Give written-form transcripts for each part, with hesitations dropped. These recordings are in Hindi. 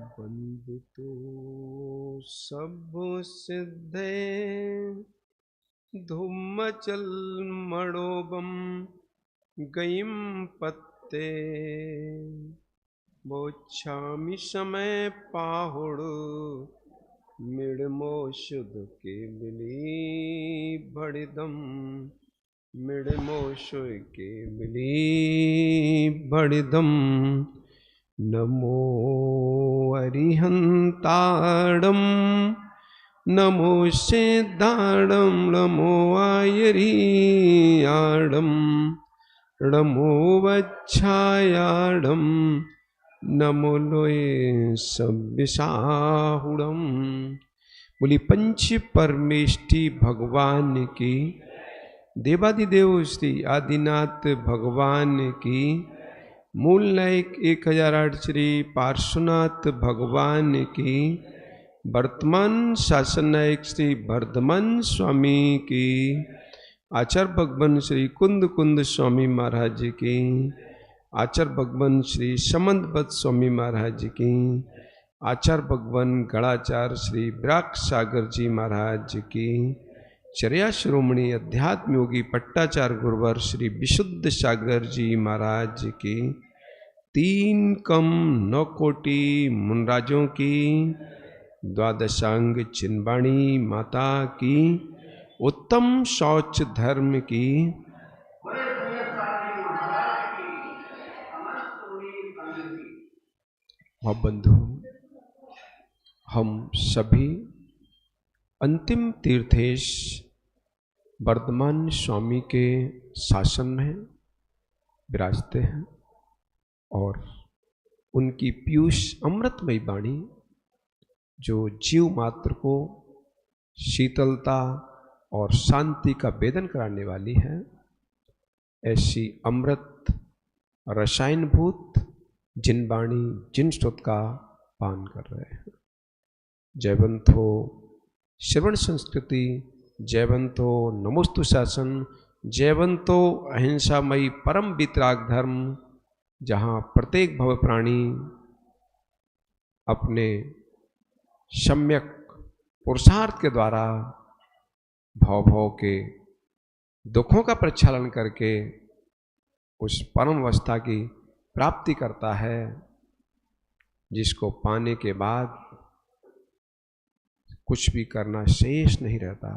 वंदितो सब सिद्धे धूमचल मणोबम गयिम पत्ते बोच्छामि समय पाहुड़ मिड़मो शुद्ध के मिली बड़िदम मिड़मो शुद्ध के मिली बड़िदम नमो अरिहंताड़म नमो सिद्धाड़म नमो आयरियाड़म नमो वच्छायाड़म नमो लोये सव्यसाहुड़म। बोली पंच परमेष्टि भगवान की, देवादिदेव श्री आदिनाथ भगवान की, मूल नायक 1008 श्री पार्श्वनाथ भगवान की, वर्तमान शासन नायक श्री वर्धमान स्वामी की, आचार्य भगवान श्री कुंद कुंद स्वामी महाराज की, आचार्य भगवान श्री समंतबद्ध स्वामी महाराज की, आचार्य भगवान गणाचार्य श्री विराग सागर जी महाराज की, चर्या शिरोमणि अध्यात्म योगी पट्टाचार्य गुरुवर श्री विशुद्ध सागर जी महाराज की, 3 कम 9 कोटि मुनराजों की, द्वादशांग चिन्वाणी माता की, उत्तम शौच धर्म की, बंधु हम सभी अंतिम तीर्थेश वर्धमान स्वामी के शासन में विराजते हैं और उनकी पीयूष अमृतमयी वाणी जो जीव मात्र को शीतलता और शांति का वेदन कराने वाली है, ऐसी अमृत रसायनभूत जिन वाणी जिन स्रोत का पान कर रहे हैं। जयवंत हो श्रवण संस्कृति, जयवंत हो नमोस्तु शासन, जयवंत हो अहिंसामयी परम वितराग धर्म, जहाँ प्रत्येक भव प्राणी अपने सम्यक पुरुषार्थ के द्वारा भव भव के दुखों का प्रक्षालन करके उस परम अवस्था की प्राप्ति करता है, जिसको पाने के बाद कुछ भी करना शेष नहीं रहता।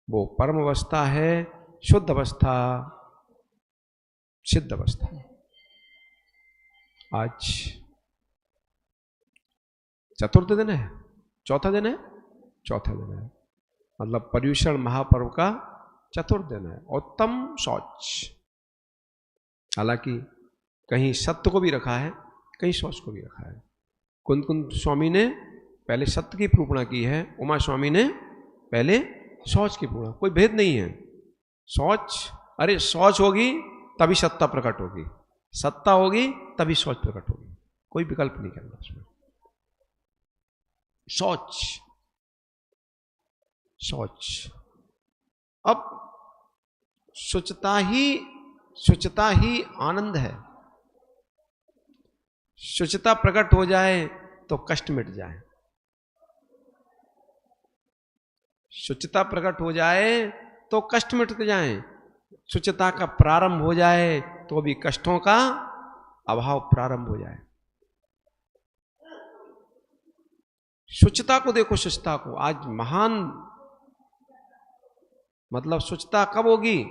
वो परम अवस्था है, शुद्ध अवस्था, सिद्ध अवस्था। आज चतुर्थ दिन है, चौथा दिन है, चौथा दिन है, मतलब पर्युषण महापर्व का चतुर्थ दिन है। उत्तम शौच, हालांकि कहीं सत्य को भी रखा है, कहीं शौच को भी रखा है। कुंद कुंद स्वामी ने पहले सत्य की प्रूपणा की है, उमा स्वामी ने पहले शौच की प्रूपणा। कोई भेद नहीं है। शौच, अरे शौच होगी तभी सत्ता प्रकट होगी, सत्ता होगी तभी शौच प्रकट होगी, कोई विकल्प नहीं करना उसमें। शौच, शौच। अब शुचिता ही आनंद है। शुचिता प्रकट हो जाए तो कष्ट मिट जाए, शुचिता प्रकट हो जाए तो कष्ट मिट जाए, शुचिता का प्रारंभ हो जाए तो भी कष्टों का अभाव प्रारंभ हो जाए। शुचिता को देखो, शुचिता को आज महान, मतलब शुचिता कब होगी?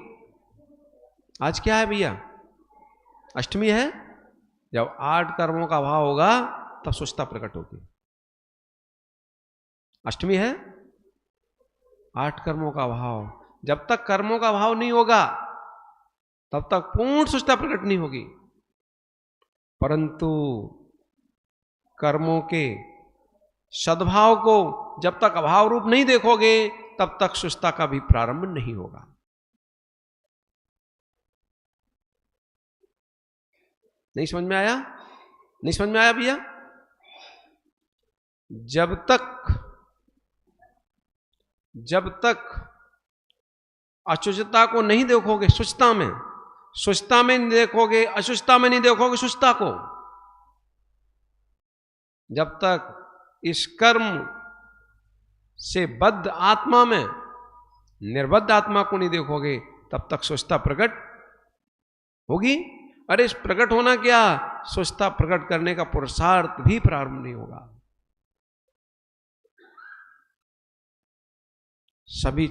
आज क्या है भैया? अष्टमी है। जब 8 कर्मों का अभाव होगा तब शुचिता प्रकट होगी। अष्टमी है, 8 कर्मों का अभाव। जब तक कर्मों का अभाव नहीं होगा तब तक पूर्ण शुचिता प्रकट नहीं होगी। परंतु कर्मों के सद्भाव को जब तक अभाव रूप नहीं देखोगे तब तक शुचिता का भी प्रारंभ नहीं होगा। नहीं समझ में आया? नहीं समझ में आया भैया? जब तक अशुचिता को नहीं देखोगे शुचिता में, शुचिता में नहीं देखोगे अशुचिता में, नहीं देखोगे शुचिता को। जब तक इस कर्म से बद्ध आत्मा में निर्बद्ध आत्मा को नहीं देखोगे, तब तक शुचिता प्रकट होगी। अरे इस प्रकट होना क्या, शुचिता प्रकट करने का पुरुषार्थ भी प्रारंभ नहीं होगा। सभी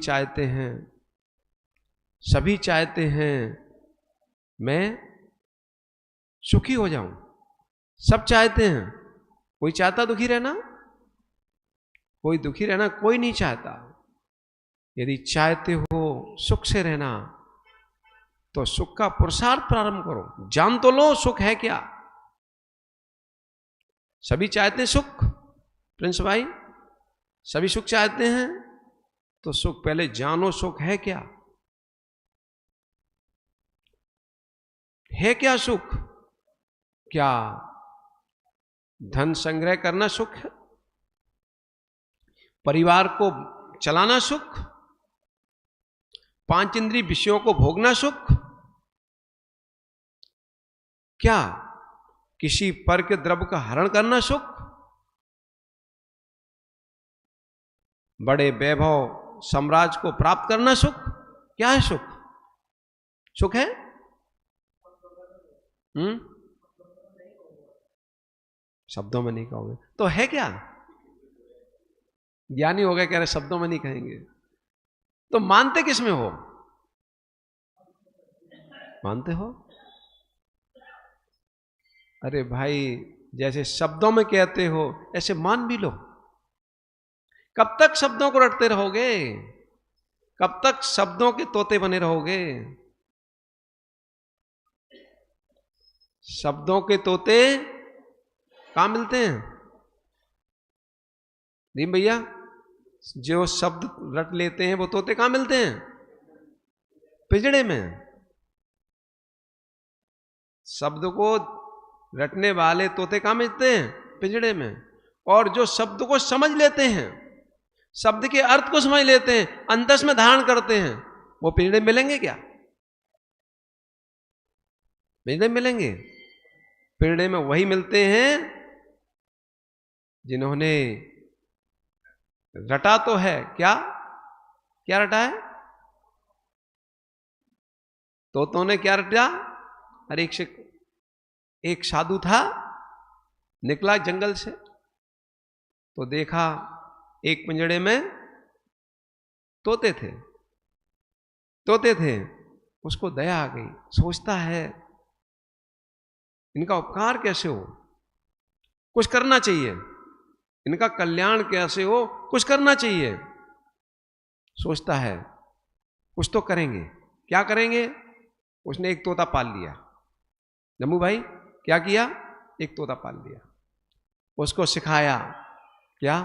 चाहते हैं मैं सुखी हो जाऊं, सब चाहते हैं। कोई चाहता दुखी रहना? कोई दुखी रहना कोई नहीं चाहता। यदि चाहते हो सुख से रहना तो सुख का पुरुषार्थ प्रारंभ करो। जान तो लो सुख है क्या। सभी चाहते हैं सुख, प्रिंस भाई, सभी सुख चाहते हैं, तो सुख पहले जानो सुख है क्या। है क्या सुख? क्या धन संग्रह करना सुख है? परिवार को चलाना सुख? 5 इंद्रिय विषयों को भोगना सुख? क्या किसी पर के द्रव्य का हरण करना सुख? बड़े वैभव साम्राज्य को प्राप्त करना सुख? क्या है सुख? सुख है? शब्दों में नहीं कहोगे तो है क्या? ज्ञानी हो गए कह रहे शब्दों में नहीं कहेंगे, तो मानते किस में हो? मानते हो? अरे भाई, जैसे शब्दों में कहते हो ऐसे मान भी लो। कब तक शब्दों को रटते रहोगे? कब तक शब्दों के तोते बने रहोगे? शब्दों के तोते कहां मिलते हैं? दीन भैया, जो शब्द रट लेते हैं वो तोते कहां मिलते हैं? पिंजड़े में। शब्द को रटने वाले तोते कहां मिलते हैं? पिंजड़े में। और जो शब्द को समझ लेते हैं, शब्द के अर्थ को समझ लेते हैं, अंतस में धारण करते हैं, वो पिंजड़े में मिलेंगे क्या? पिंजड़े में मिलेंगे? पिंजड़े में वही मिलते हैं जिन्होंने रटा तो है। क्या क्या रटा है? तोतों ने क्या रटा? अरे एक साधु था, निकला जंगल से, तो देखा एक पिंजड़े में तोते थे। उसको दया आ गई, सोचता है इनका उपकार कैसे हो, कुछ करना चाहिए, इनका कल्याण कैसे हो, कुछ करना चाहिए। सोचता है कुछ तो करेंगे। क्या करेंगे? उसने एक तोता पाल लिया। जम्मू भाई क्या किया? एक तोता पाल लिया, उसको सिखाया। क्या?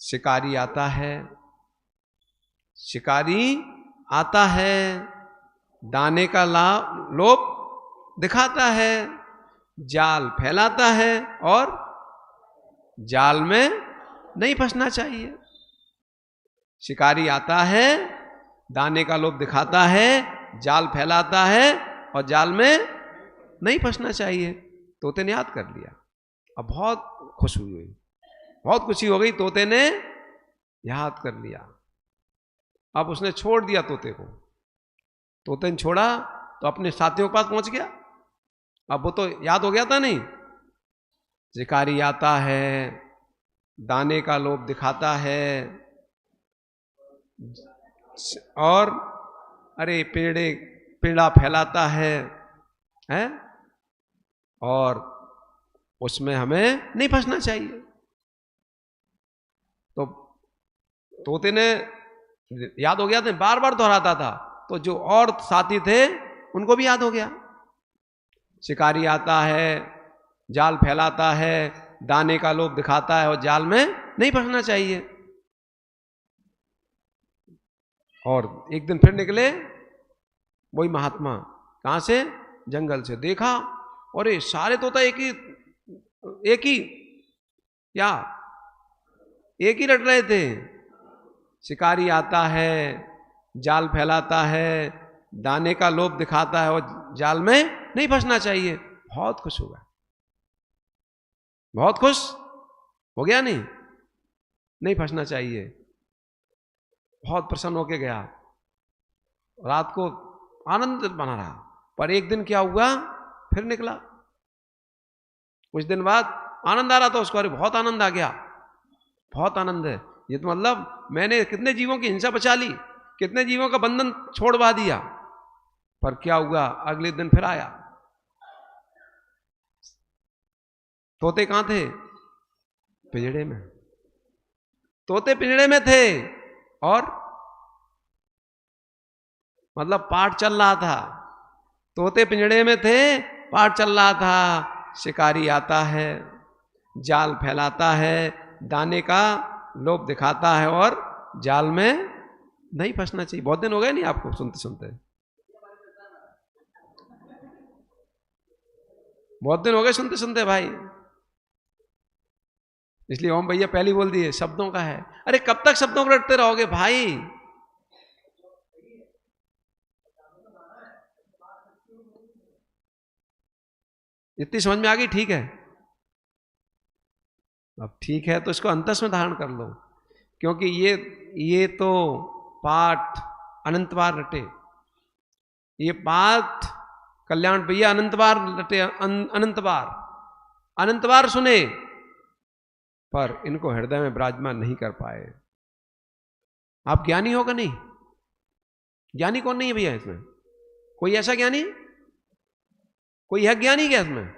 शिकारी आता है, दाने का लोभ दिखाता है, जाल फैलाता है, और जाल में नहीं फंसना चाहिए। शिकारी आता है, दाने का लोभ दिखाता है, जाल फैलाता है, और जाल में नहीं फंसना चाहिए। तोते ने याद कर लिया। अब बहुत खुशी हुई, बहुत खुशी हो गई, तोते ने याद कर लिया। अब उसने छोड़ दिया तोते को। तोते ने छोड़ा तो अपने साथियों के पास पहुंच गया। अब वो तो याद हो गया था नहीं। शिकारी आता है, दाने का लोभ दिखाता है, और अरे पेड़ा फैलाता है, और उसमें हमें नहीं फंसना चाहिए। तो तोते ने याद हो गया था, बार बार दोहराता था, तो जो और साथी थे उनको भी याद हो गया। शिकारी आता है, जाल फैलाता है, दाने का लोभ दिखाता है, और जाल में नहीं फंसना चाहिए। और एक दिन फिर निकले वही महात्मा। कहां से? जंगल से। देखा और ये सारे तोता एक ही रट रहे थे। शिकारी आता है, जाल फैलाता है, दाने का लोभ दिखाता है और जाल में नहीं फंसना चाहिए, बहुत खुश होगा, बहुत खुश हो गया, नहीं फंसना चाहिए, बहुत प्रसन्न होके गया, रात को आनंद बना रहा। पर एक दिन क्या हुआ, फिर निकला, कुछ दिन बाद आनंद आ रहा था उसको, अरे बहुत आनंद आ गया, बहुत आनंद है, ये तो मतलब मैंने कितने जीवों की हिंसा बचा ली, कितने जीवों का बंधन छोड़वा दिया। पर क्या हुआ, अगले दिन फिर आया। तोते कहां थे, पिंजड़े में, तोते पिंजड़े में थे, और मतलब पाठ चल रहा था, तोते पिंजड़े में थे, पाठ चल रहा था, शिकारी आता है, जाल फैलाता है, दाने का लोभ दिखाता है और जाल में नहीं फंसना चाहिए। बहुत दिन हो गए नहीं आपको सुनते सुनते, बहुत दिन हो गए सुनते सुनते भाई, इसलिए ओम भैया पहले बोल दिए शब्दों का है। अरे कब तक शब्दों को रटते रहोगे भाई, इतनी समझ में आ गई, ठीक है, अब ठीक है तो इसको अंतस में धारण कर लो, क्योंकि ये तो पाठ अनंत बार रटे, ये पाठ कल्याण भैया अनंत बार रटे, अनंत बार सुने, पर इनको हृदय में विराजमान नहीं कर पाए। आप ज्ञानी होगा नहीं, ज्ञानी कौन नहीं है भैया इसमें, कोई ऐसा ज्ञानी, कोई है ज्ञानी क्या इसमें,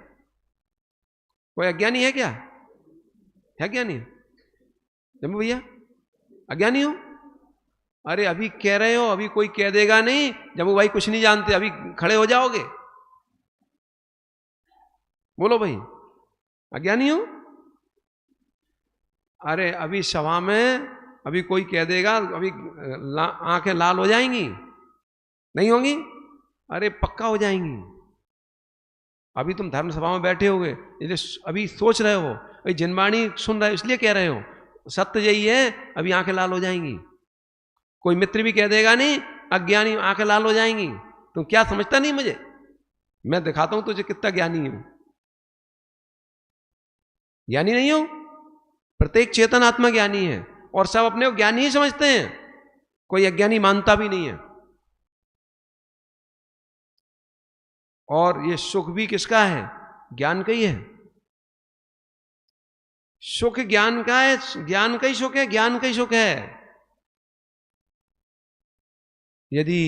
कोई अज्ञानी है क्या, है ज्ञानी जम्मू भैया, अज्ञानी हो, अरे अभी कह रहे हो, अभी कोई कह देगा नहीं जम्मू भाई कुछ नहीं जानते, अभी खड़े हो जाओगे, बोलो भाई अज्ञानी हो। अरे अभी सभा में अभी कोई कह देगा, अभी आंखें लाल हो जाएंगी, नहीं होंगी, अरे पक्का हो जाएंगी। अभी तुम धर्म सभा में बैठे हुए, अभी सोच रहे हो, अभी जिनवाणी सुन रहे हो इसलिए कह रहे हो, सत्य यही है, अभी आंखें लाल हो जाएंगी। कोई मित्र भी कह देगा नहीं अज्ञानी, आंखें लाल हो जाएंगी, तुम क्या समझता नहीं मुझे, मैं दिखाता हूं तुझे कितना ज्ञानी हूं। ज्ञानी नहीं हो, प्रत्येक चेतन आत्मा ज्ञानी है, और सब अपने को ज्ञानी ही समझते हैं, कोई अज्ञानी मानता भी नहीं है। और ये सुख भी किसका है, ज्ञान का ही है, सुख ज्ञान का है, ज्ञान का ही सुख है, ज्ञान का ही सुख है। यदि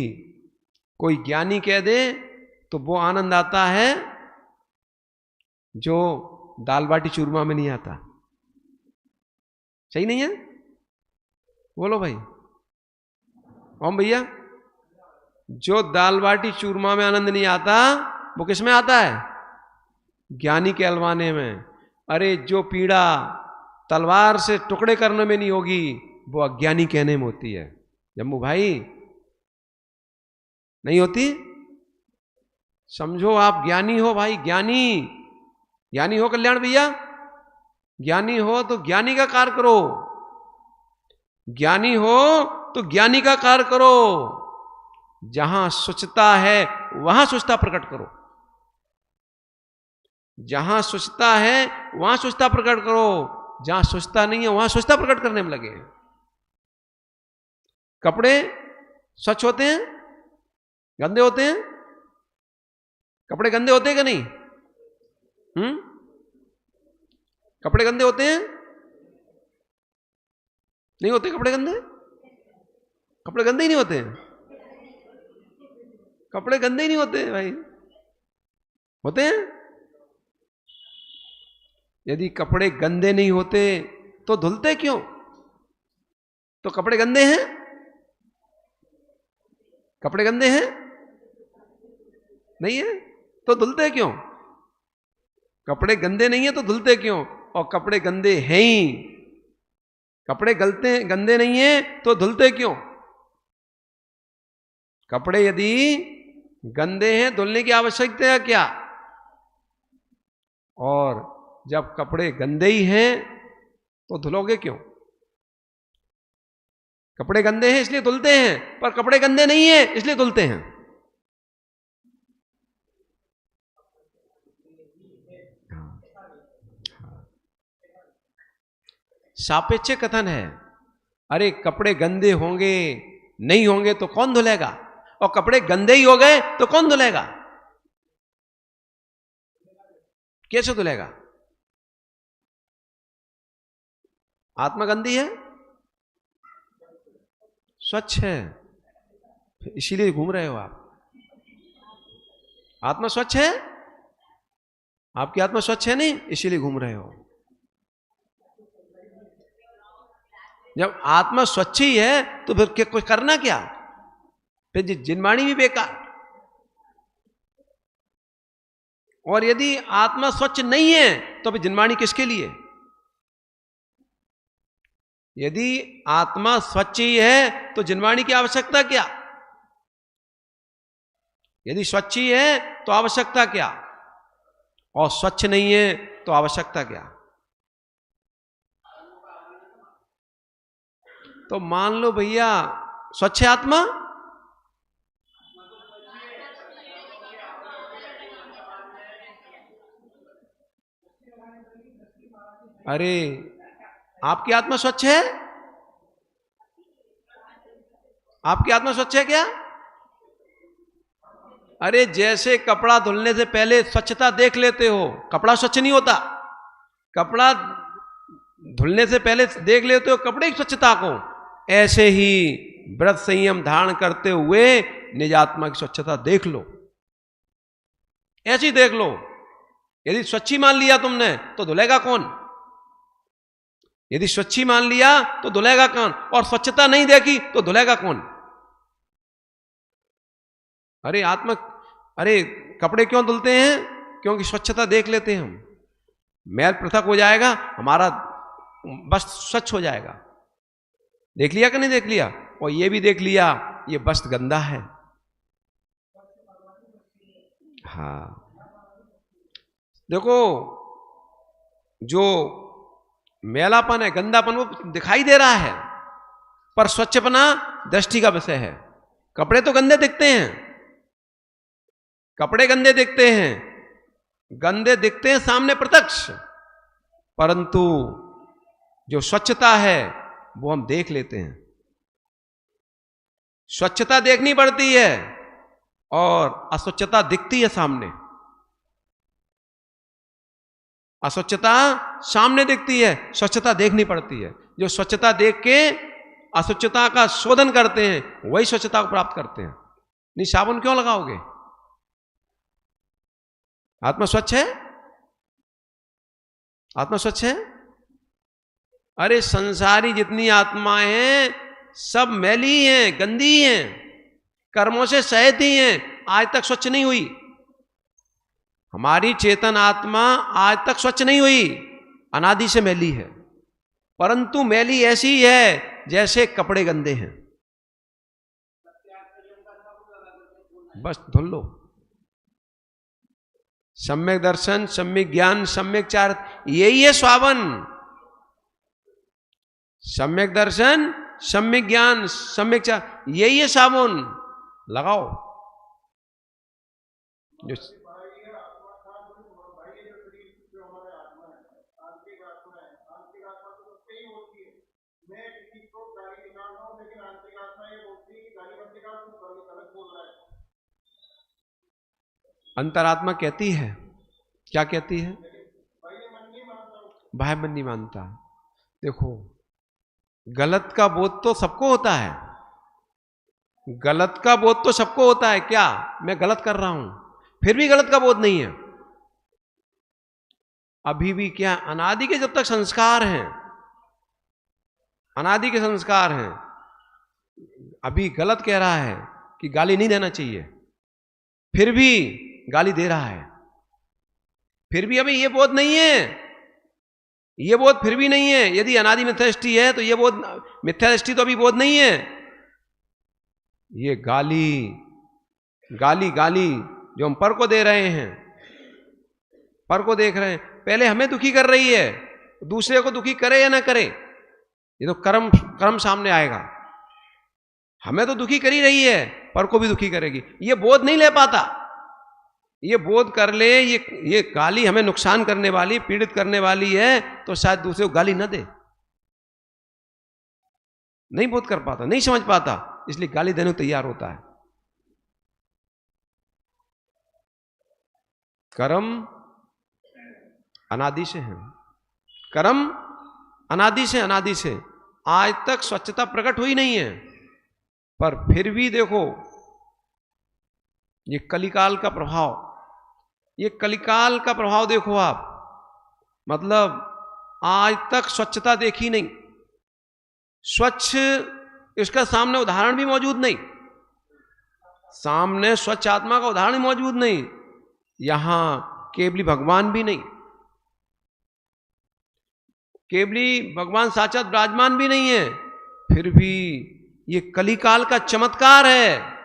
कोई ज्ञानी कह दे तो वो आनंद आता है जो दाल बाटी चूरमा में नहीं आता, सही नहीं है, बोलो भाई ओम भैया, जो दाल बाटी चूरमा में आनंद नहीं आता वो किस में आता है, ज्ञानी के अलवाने में। अरे जो पीड़ा तलवार से टुकड़े करने में नहीं होगी वो अज्ञानी कहने में होती है, जम्मू भाई नहीं होती, समझो आप ज्ञानी हो भाई, ज्ञानी, ज्ञानी हो कल्याण भैया, ज्ञानी हो तो ज्ञानी का कार्य करो, ज्ञानी हो तो ज्ञानी का कार्य करो, जहां शुचिता है वहां शुचिता प्रकट करो, जहां शुचिता है वहां शुचिता प्रकट करो, जहां शुचिता नहीं है वहां शुचिता प्रकट करने में लगे। कपड़े स्वच्छ होते हैं, गंदे होते हैं, कपड़े गंदे होते हैं कि नहीं, कपड़े गंदे होते हैं, नहीं होते कपड़े गंदे, कपड़े गंदे ही नहीं होते हैं, कपड़े गंदे ही नहीं होते भाई, होते हैं। यदि कपड़े गंदे नहीं होते तो धुलते क्यों, तो कपड़े गंदे हैं, कपड़े गंदे हैं नहीं है तो धुलते क्यों, कपड़े गंदे नहीं है तो धुलते क्यों, और कपड़े गंदे हैं ही, कपड़े गंदे नहीं है तो धुलते क्यों, कपड़े यदि गंदे हैं धुलने की आवश्यकता है क्या, और जब कपड़े गंदे ही हैं तो धुलोगे क्यों, कपड़े गंदे हैं इसलिए धुलते हैं, पर कपड़े गंदे नहीं है इसलिए धुलते हैं। सापेक्ष कथन है। अरे कपड़े गंदे होंगे नहीं होंगे तो कौन धुलेगा, और कपड़े गंदे ही हो गए तो कौन धुलेगा, कैसे धुलेगा? आत्मा गंदी है, स्वच्छ है, इसीलिए घूम रहे हो आप। आत्मा स्वच्छ है, आपकी आत्मा स्वच्छ है नहीं, इसीलिए घूम रहे हो। जब आत्मा स्वच्छ ही है तो फिर कुछ करना क्या, फिर जिनवाणी भी बेकार। और यदि आत्मा स्वच्छ नहीं है तो फिर जिनवाणी किसके लिए? यदि आत्मा स्वच्छ ही है तो जिनवाणी की आवश्यकता क्या? यदि स्वच्छ ही है तो आवश्यकता क्या, और स्वच्छ नहीं है तो आवश्यकता क्या? तो मान लो भैया स्वच्छ है आत्मा, अरे आपकी आत्मा स्वच्छ है, आपकी आत्मा स्वच्छ है क्या? अरे जैसे कपड़ा धुलने से पहले स्वच्छता देख लेते हो, कपड़ा स्वच्छ नहीं होता, कपड़ा धुलने से पहले देख लेते हो कपड़े की स्वच्छता को, ऐसे ही व्रत संयम धारण करते हुए निज आत्मा की स्वच्छता देख लो, ऐसी देख लो। यदि स्वच्छी मान लिया तुमने तो धुलेगा कौन? यदि स्वच्छी मान लिया तो धुलेगा कौन, और स्वच्छता नहीं देखी तो धुलेगा कौन? अरे आत्मा, अरे कपड़े क्यों धुलते हैं? क्योंकि स्वच्छता देख लेते हैं हम, मैल पृथक हो जाएगा, हमारा वस्त्र स्वच्छ हो जाएगा। देख लिया कि नहीं देख लिया? और ये भी देख लिया ये वस्त्र गंदा है। हाँ देखो, जो मैलापन है, गंदापन, वो दिखाई दे रहा है, पर स्वच्छपना दृष्टि का विषय है। कपड़े तो गंदे दिखते हैं, कपड़े गंदे दिखते हैं, गंदे दिखते हैं सामने प्रत्यक्ष, परंतु जो स्वच्छता है वो हम देख लेते हैं। स्वच्छता देखनी पड़ती है और अस्वच्छता दिखती है सामने, अस्वच्छता सामने दिखती है, स्वच्छता देखनी पड़ती है। जो स्वच्छता देख के अस्वच्छता का शोधन करते हैं वही स्वच्छता को प्राप्त करते हैं। नहीं साबुन क्यों लगाओगे? आत्मा स्वच्छ है, आत्मा स्वच्छ है। अरे संसारी जितनी आत्माएं हैं सब मैली हैं, गंदी हैं, कर्मों से सहित ही हैं, आज तक स्वच्छ नहीं हुई। हमारी चेतन आत्मा आज तक स्वच्छ नहीं हुई, अनादि से मैली है, परंतु मैली ऐसी है जैसे कपड़े गंदे हैं, बस धुल लो। सम्यक दर्शन, सम्यक ज्ञान, सम्यक चार, यही है स्वावन। सम्यक दर्शन, सम्यक ज्ञान, सम्यक चार, यही है साबुन। लगाओ जो अंतरात्मा कहती है, क्या कहती है? बाह्य मन नहीं मानता। देखो गलत का बोध तो सबको होता है, गलत का बोध तो सबको होता है। क्या मैं गलत कर रहा हूं, फिर भी गलत का बोध नहीं है। अभी भी क्या अनादि के जब तक संस्कार हैं, अनादि के संस्कार हैं, अभी गलत कह रहा है कि गाली नहीं देना चाहिए, फिर भी गाली दे रहा है, फिर भी अभी ये बोध नहीं है, ये बोध फिर भी नहीं है। यदि अनादि मिथ्या दृष्टि है तो ये बोध, मिथ्या दृष्टि तो अभी बोध नहीं है। ये गाली गाली गाली जो हम पर को दे रहे हैं, पर को देख रहे हैं, पहले हमें दुखी कर रही है, दूसरे को दुखी करे या ना करे, ये तो कर्म कर्म सामने आएगा। हमें तो दुखी कर ही रही है, पर को भी दुखी करेगी। ये बोध नहीं ले पाता। ये बोध कर ले ये गाली हमें नुकसान करने वाली, पीड़ित करने वाली है, तो शायद दूसरे को गाली न दे। नहीं बोध कर पाता, नहीं समझ पाता, इसलिए गाली देने को तैयार होता है। कर्म अनादि से है, कर्म अनादि से, अनादि से आज तक स्वच्छता प्रकट हुई नहीं है। पर फिर भी देखो ये कलिकाल का प्रभाव, ये कलिकाल का प्रभाव देखो आप। मतलब आज तक स्वच्छता देखी नहीं, स्वच्छ इसका सामने उदाहरण भी मौजूद नहीं, सामने स्वच्छ आत्मा का उदाहरण मौजूद नहीं, यहां केवली भगवान भी नहीं, केवली भगवान साक्षात विराजमान भी नहीं है। फिर भी ये कलिकाल का चमत्कार है,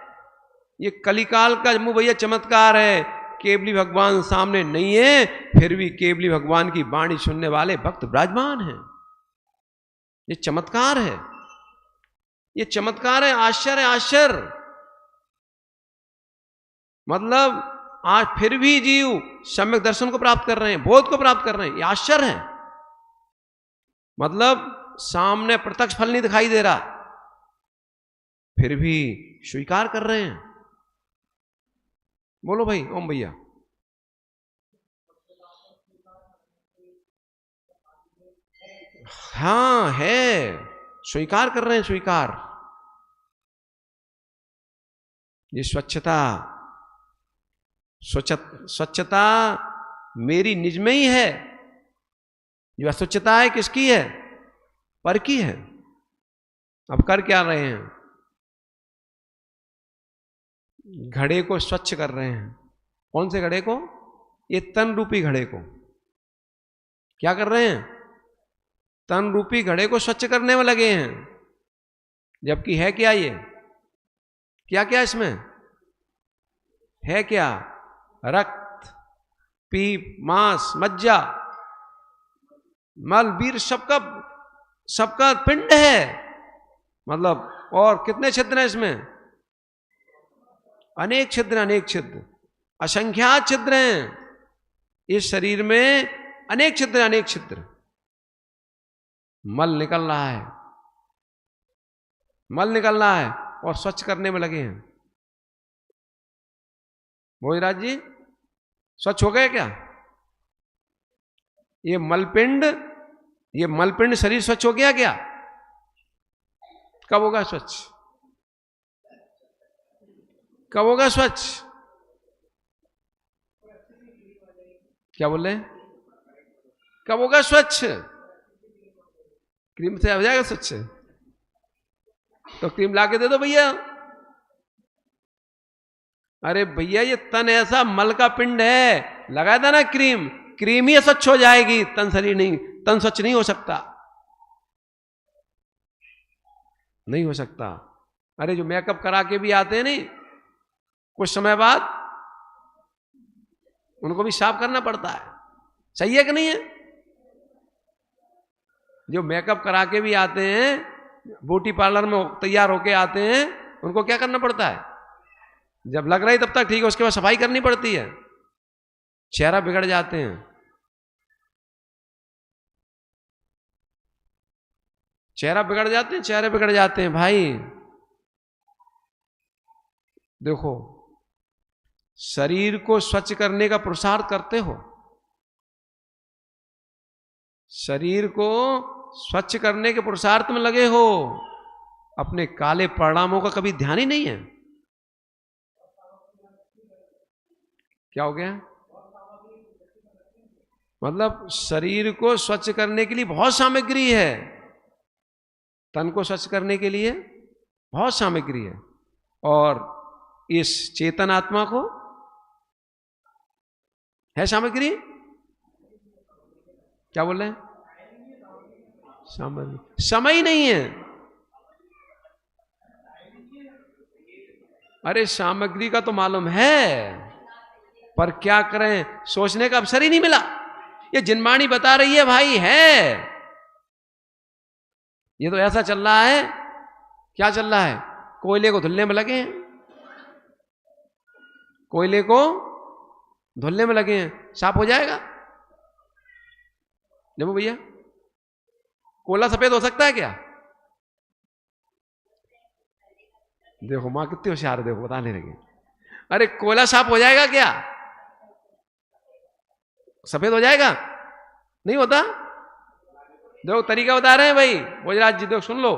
ये कलिकाल का जम्मू भैया चमत्कार है। केवली भगवान सामने नहीं है, फिर भी केवली भगवान की वाणी सुनने वाले भक्त विराजमान हैं। ये चमत्कार है, ये चमत्कार है, आश्चर्य, आश्चर्य। मतलब आज फिर भी जीव सम्यक दर्शन को प्राप्त कर रहे हैं, बोध को प्राप्त कर रहे हैं, ये आश्चर्य है। मतलब सामने प्रत्यक्ष फल नहीं दिखाई दे रहा, फिर भी स्वीकार कर रहे हैं। बोलो भाई ओम भैया। हाँ है, स्वीकार कर रहे हैं, स्वीकार। ये स्वच्छता, स्वच्छता मेरी निज में ही है। जो अस्वच्छता है किसकी है? पर की है। अब कर क्या रहे हैं? घड़े को स्वच्छ कर रहे हैं। कौन से घड़े को? ये तन रूपी घड़े को। क्या कर रहे हैं? तन रूपी घड़े को स्वच्छ करने में लगे हैं। जबकि है क्या ये? क्या क्या इसमें है? क्या? रक्त, पीप, मांस, मज्जा, मल, वीर, सबका पिंड है। मतलब और कितने छिद्र हैं इसमें? अनेक छिद्र, अनेक छिद्र, असंख्यात छिद्र हैं इस शरीर में। अनेक छिद्र, अनेक छिद्र। मल निकल रहा है, मल निकल रहा है और स्वच्छ करने में लगे हैं। भोजराज जी स्वच्छ हो गए क्या? ये मलपिंड शरीर स्वच्छ हो गया क्या? कब होगा स्वच्छ? कब होगा स्वच्छ? क्या बोल रहे हैं? कब होगा स्वच्छ? क्रीम से हो जाएगा स्वच्छ? तो क्रीम लाके दे दो भैया। अरे भैया ये तन ऐसा मल का पिंड है, लगाया था ना क्रीम, क्रीम ही स्वच्छ हो जाएगी, तन शरीर नहीं। तन स्वच्छ नहीं हो सकता, नहीं हो सकता। अरे जो मेकअप करा के भी आते हैं नहीं, कुछ समय बाद उनको भी साफ करना पड़ता है। सही है कि नहीं है? जो मेकअप करा के भी आते हैं, ब्यूटी पार्लर में तैयार होके आते हैं, उनको क्या करना पड़ता है? जब लग रही तब तक ठीक है, उसके बाद सफाई करनी पड़ती है। चेहरा बिगड़ जाते हैं। चेहरा बिगड़ जाते हैं, चेहरे बिगड़ जाते हैं भाई। देखो, शरीर को स्वच्छ करने का पुरुषार्थ करते हो, शरीर को स्वच्छ करने के पुरुषार्थ में लगे हो, अपने काले परिणामों का कभी ध्यान ही नहीं है। क्या हो गया? मतलब शरीर को स्वच्छ करने के लिए बहुत सामग्री है, तन को स्वच्छ करने के लिए बहुत सामग्री है। और इस चेतन आत्मा को है सामग्री? क्या बोल रहे हैं? सामग्री, समय ही नहीं है। अरे सामग्री का तो मालूम है, पर क्या करें, सोचने का अवसर ही नहीं मिला। ये जिनवाणी बता रही है भाई, है ये तो ऐसा चल रहा है। क्या चल रहा है? कोयले को धुलने में लगे हैं, कोयले को धुलने में लगे हैं, साफ हो जाएगा? देखो भैया, कोयला सफेद हो सकता है क्या? देखो मां कितनी होशियार है, देखो बताने लगे। अरे कोयला साफ हो जाएगा क्या? सफेद हो जाएगा? नहीं होता। देखो तरीका बता रहे हैं भाई भोजराज जी, देखो सुन लो,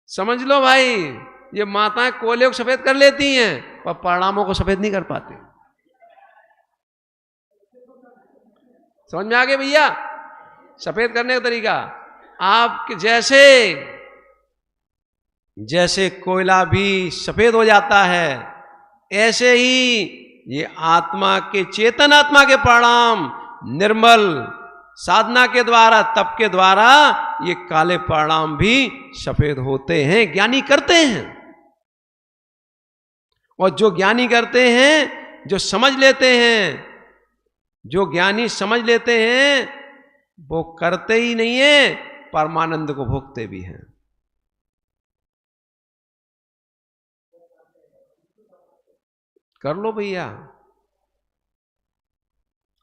समझ लो भाई। ये माताएं कोयले को सफेद कर लेती हैं पर परिणामों को सफेद नहीं कर पाती। समझ में आ गया भैया? सफेद करने का तरीका, आप जैसे जैसे कोयला भी सफेद हो जाता है, ऐसे ही ये आत्मा के, चेतन आत्मा के परिणाम निर्मल साधना के द्वारा, तप के द्वारा ये काले परिणाम भी सफेद होते हैं, ज्ञानी करते हैं। और जो ज्ञानी करते हैं, जो समझ लेते हैं, जो ज्ञानी समझ लेते हैं, वो करते ही नहीं है, परमानंद को भोगते भी हैं। कर लो भैया,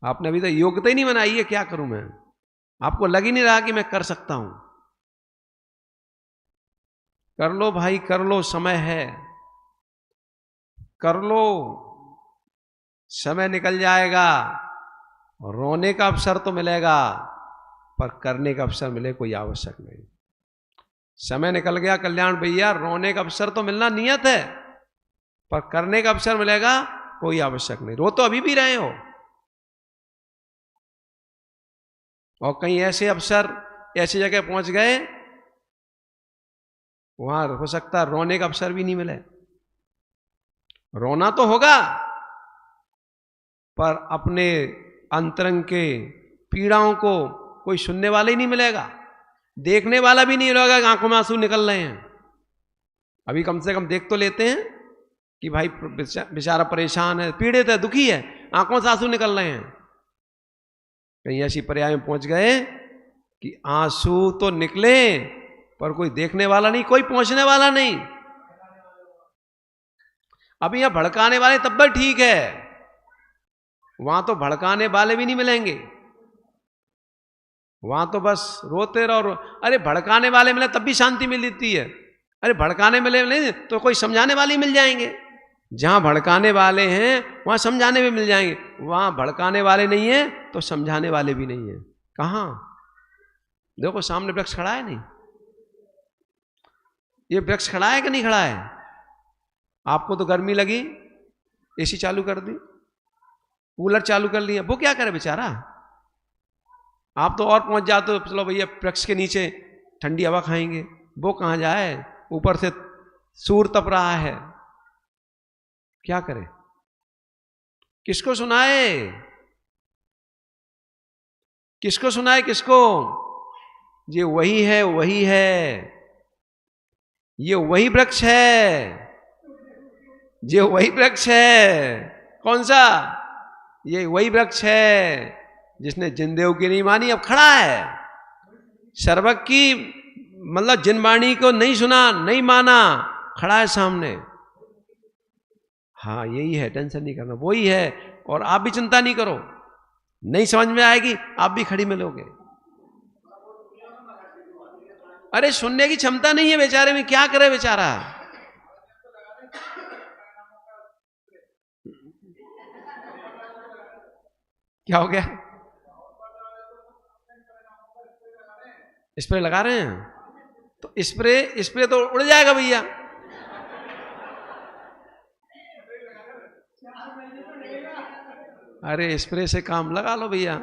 आपने अभी तक योग्यता ही नहीं बनाई है, क्या करूं मैं? आपको लग ही नहीं रहा कि मैं कर सकता हूं। कर लो भाई, कर लो, समय है, कर लो, समय निकल जाएगा। रोने का अवसर तो मिलेगा, पर करने का अवसर मिले कोई आवश्यक नहीं। समय निकल गया कल्याण भैया, रोने का अवसर तो मिलना नियत है, पर करने का अवसर मिलेगा कोई आवश्यक नहीं। रो तो अभी भी रहे हो, और कहीं ऐसे अवसर, ऐसी जगह पहुंच गए, वहां हो सकता है रोने का अवसर भी नहीं मिले। रोना तो होगा, पर अपने अंतरंग के पीड़ाओं को कोई सुनने वाला ही नहीं मिलेगा, देखने वाला भी नहीं मिलेगा कि आंखों में आंसू निकल रहे हैं। अभी कम से कम देख तो लेते हैं कि भाई बेचारा परेशान है, पीड़ित है, दुखी है, आंखों से आंसू निकल रहे हैं। कहीं ऐसी पर्याय में पहुंच गए कि आंसू तो निकले, पर कोई देखने वाला नहीं, कोई पहुंचने वाला नहीं। अभी यहां भड़काने वाले तब भी ठीक है, वहां तो भड़काने वाले भी नहीं मिलेंगे, वहां तो बस रोते रहो। अरे भड़काने वाले मिले तब भी शांति मिल जाती है, अरे भड़काने मिले नहीं तो कोई समझाने वाले मिल जाएंगे। जहां भड़काने वाले हैं वहां समझाने भी मिल जाएंगे, वहां भड़काने वाले नहीं है तो समझाने वाले भी नहीं है। कहां? देखो सामने वृक्ष खड़ा है, नहीं ये वृक्ष खड़ा है कि नहीं खड़ा है? आपको तो गर्मी लगी, एसी चालू कर दी, कूलर चालू कर लिया, वो क्या करे बेचारा? आप तो और पहुंच जाते हो, चलो भैया वृक्ष के नीचे ठंडी हवा खाएंगे, वो कहां जाए? ऊपर से सूर्य तप रहा है, क्या करे? किसको सुनाए? किसको सुनाए? किसको? ये वही है, वही है, ये वही वृक्ष है, ये वही वृक्ष है। कौन सा? ये वही वृक्ष है जिसने जिनदेव की नहीं मानी, अब खड़ा है। सर्वक की मतलब जिनवाणी को नहीं सुना, नहीं माना, खड़ा है सामने। हाँ यही है, टेंशन नहीं करना, वही है। और आप भी चिंता नहीं करो, नहीं समझ में आएगी आप भी खड़ी मिलोगे। अरे सुनने की क्षमता नहीं है बेचारे में, क्या करे बेचारा? क्या हो गया? स्प्रे लगा रहे हैं तो स्प्रे तो उड़ जाएगा भैया। अरे स्प्रे से काम लगा लो भैया,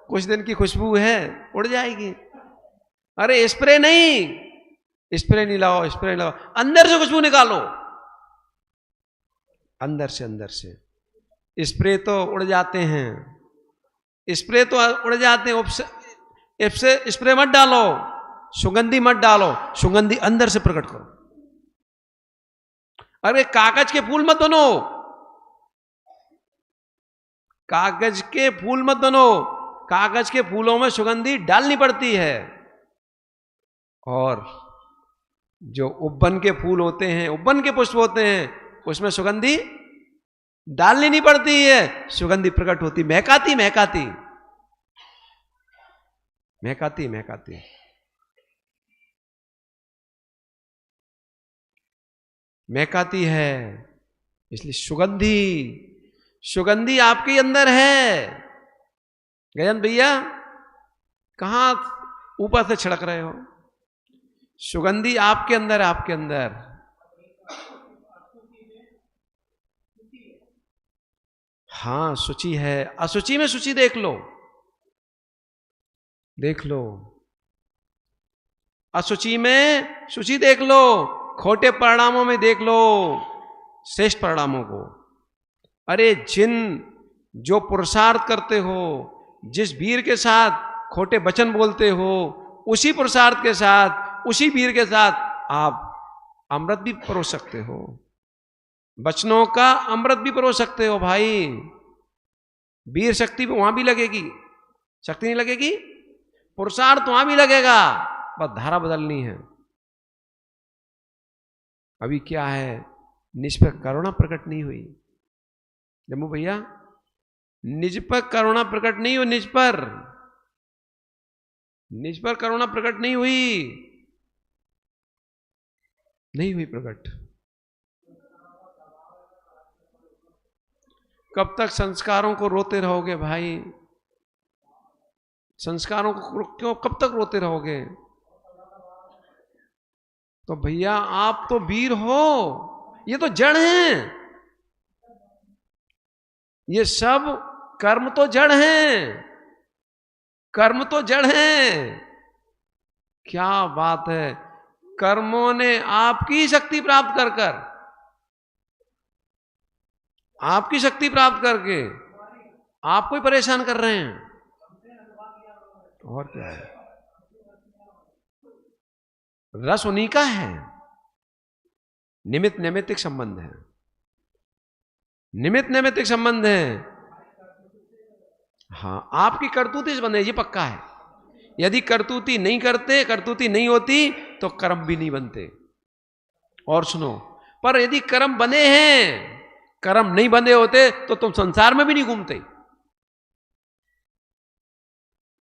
कुछ दिन की खुशबू है, उड़ जाएगी। अरे स्प्रे नहीं, स्प्रे नहीं लगाओ, स्प्रे नहीं लगाओ, अंदर से खुशबू निकालो, अंदर से। स्प्रे तो उड़ जाते हैं, स्प्रे तो उड़ जाते हैं, स्प्रे मत डालो, सुगंधी मत डालो, सुगंधी अंदर से प्रकट करो। अरे कागज के फूल मत बनो, कागज के फूल मत बनो, कागज के फूलों में सुगंधी डालनी पड़ती है। और जो उब्बन के फूल होते हैं, उब्बन के पुष्प होते हैं, उसमें सुगंधी डालनी नहीं पड़ती है, सुगंधी प्रकट होती, महकाती महकाती महकाती महकाती। महकाती है, इसलिए सुगंधी, सुगंधी आपके अंदर है। गजन भैया कहां ऊपर से छिड़क रहे हो? सुगंधी आपके अंदर, आपके अंदर। हाँ शुचि है, असुचि में शुचि देख लो, देख लो, असुचि में शुचि देख लो, खोटे परिणामों में देख लो श्रेष्ठ परिणामों को। अरे जिन जो पुरुषार्थ करते हो, जिस वीर के साथ खोटे वचन बोलते हो, उसी पुरुषार्थ के साथ, उसी वीर के साथ आप अमृत भी परोस सकते हो, वचनों का अमृत भी परोस सकते हो भाई। वीर शक्ति वहां भी लगेगी, शक्ति नहीं लगेगी, पुरुषार्थ वहां भी लगेगा, बस धारा बदलनी है। अभी क्या है, निज पर करुणा प्रकट नहीं हुई। जम्मू भैया निज पर करुणा प्रकट नहीं हो, निज पर, निज पर करुणा प्रकट नहीं हुई, नहीं हुई प्रकट। कब तक संस्कारों को रोते रहोगे भाई? संस्कारों को क्यों, कब तक रोते रहोगे? तो भैया आप तो वीर हो, ये तो जड़ हैं, ये सब कर्म तो जड़ हैं, कर्म तो जड़ हैं। क्या बात है, कर्मों ने आपकी शक्ति प्राप्त कर कर, आपकी शक्ति प्राप्त करके आपको ही परेशान कर रहे हैं। और क्या है, रस उन्हीं का है, निमित्त नैमित्तिक संबंध है, निमित्त नैमित्तिक संबंध है। हाँ आपकी करतूती से बंधे, ये पक्का है। यदि करतूती नहीं करते, करतूती नहीं होती तो कर्म भी नहीं बनते। और सुनो, पर यदि कर्म बने हैं, कर्म नहीं बंधे होते तो तुम संसार में भी नहीं घूमते।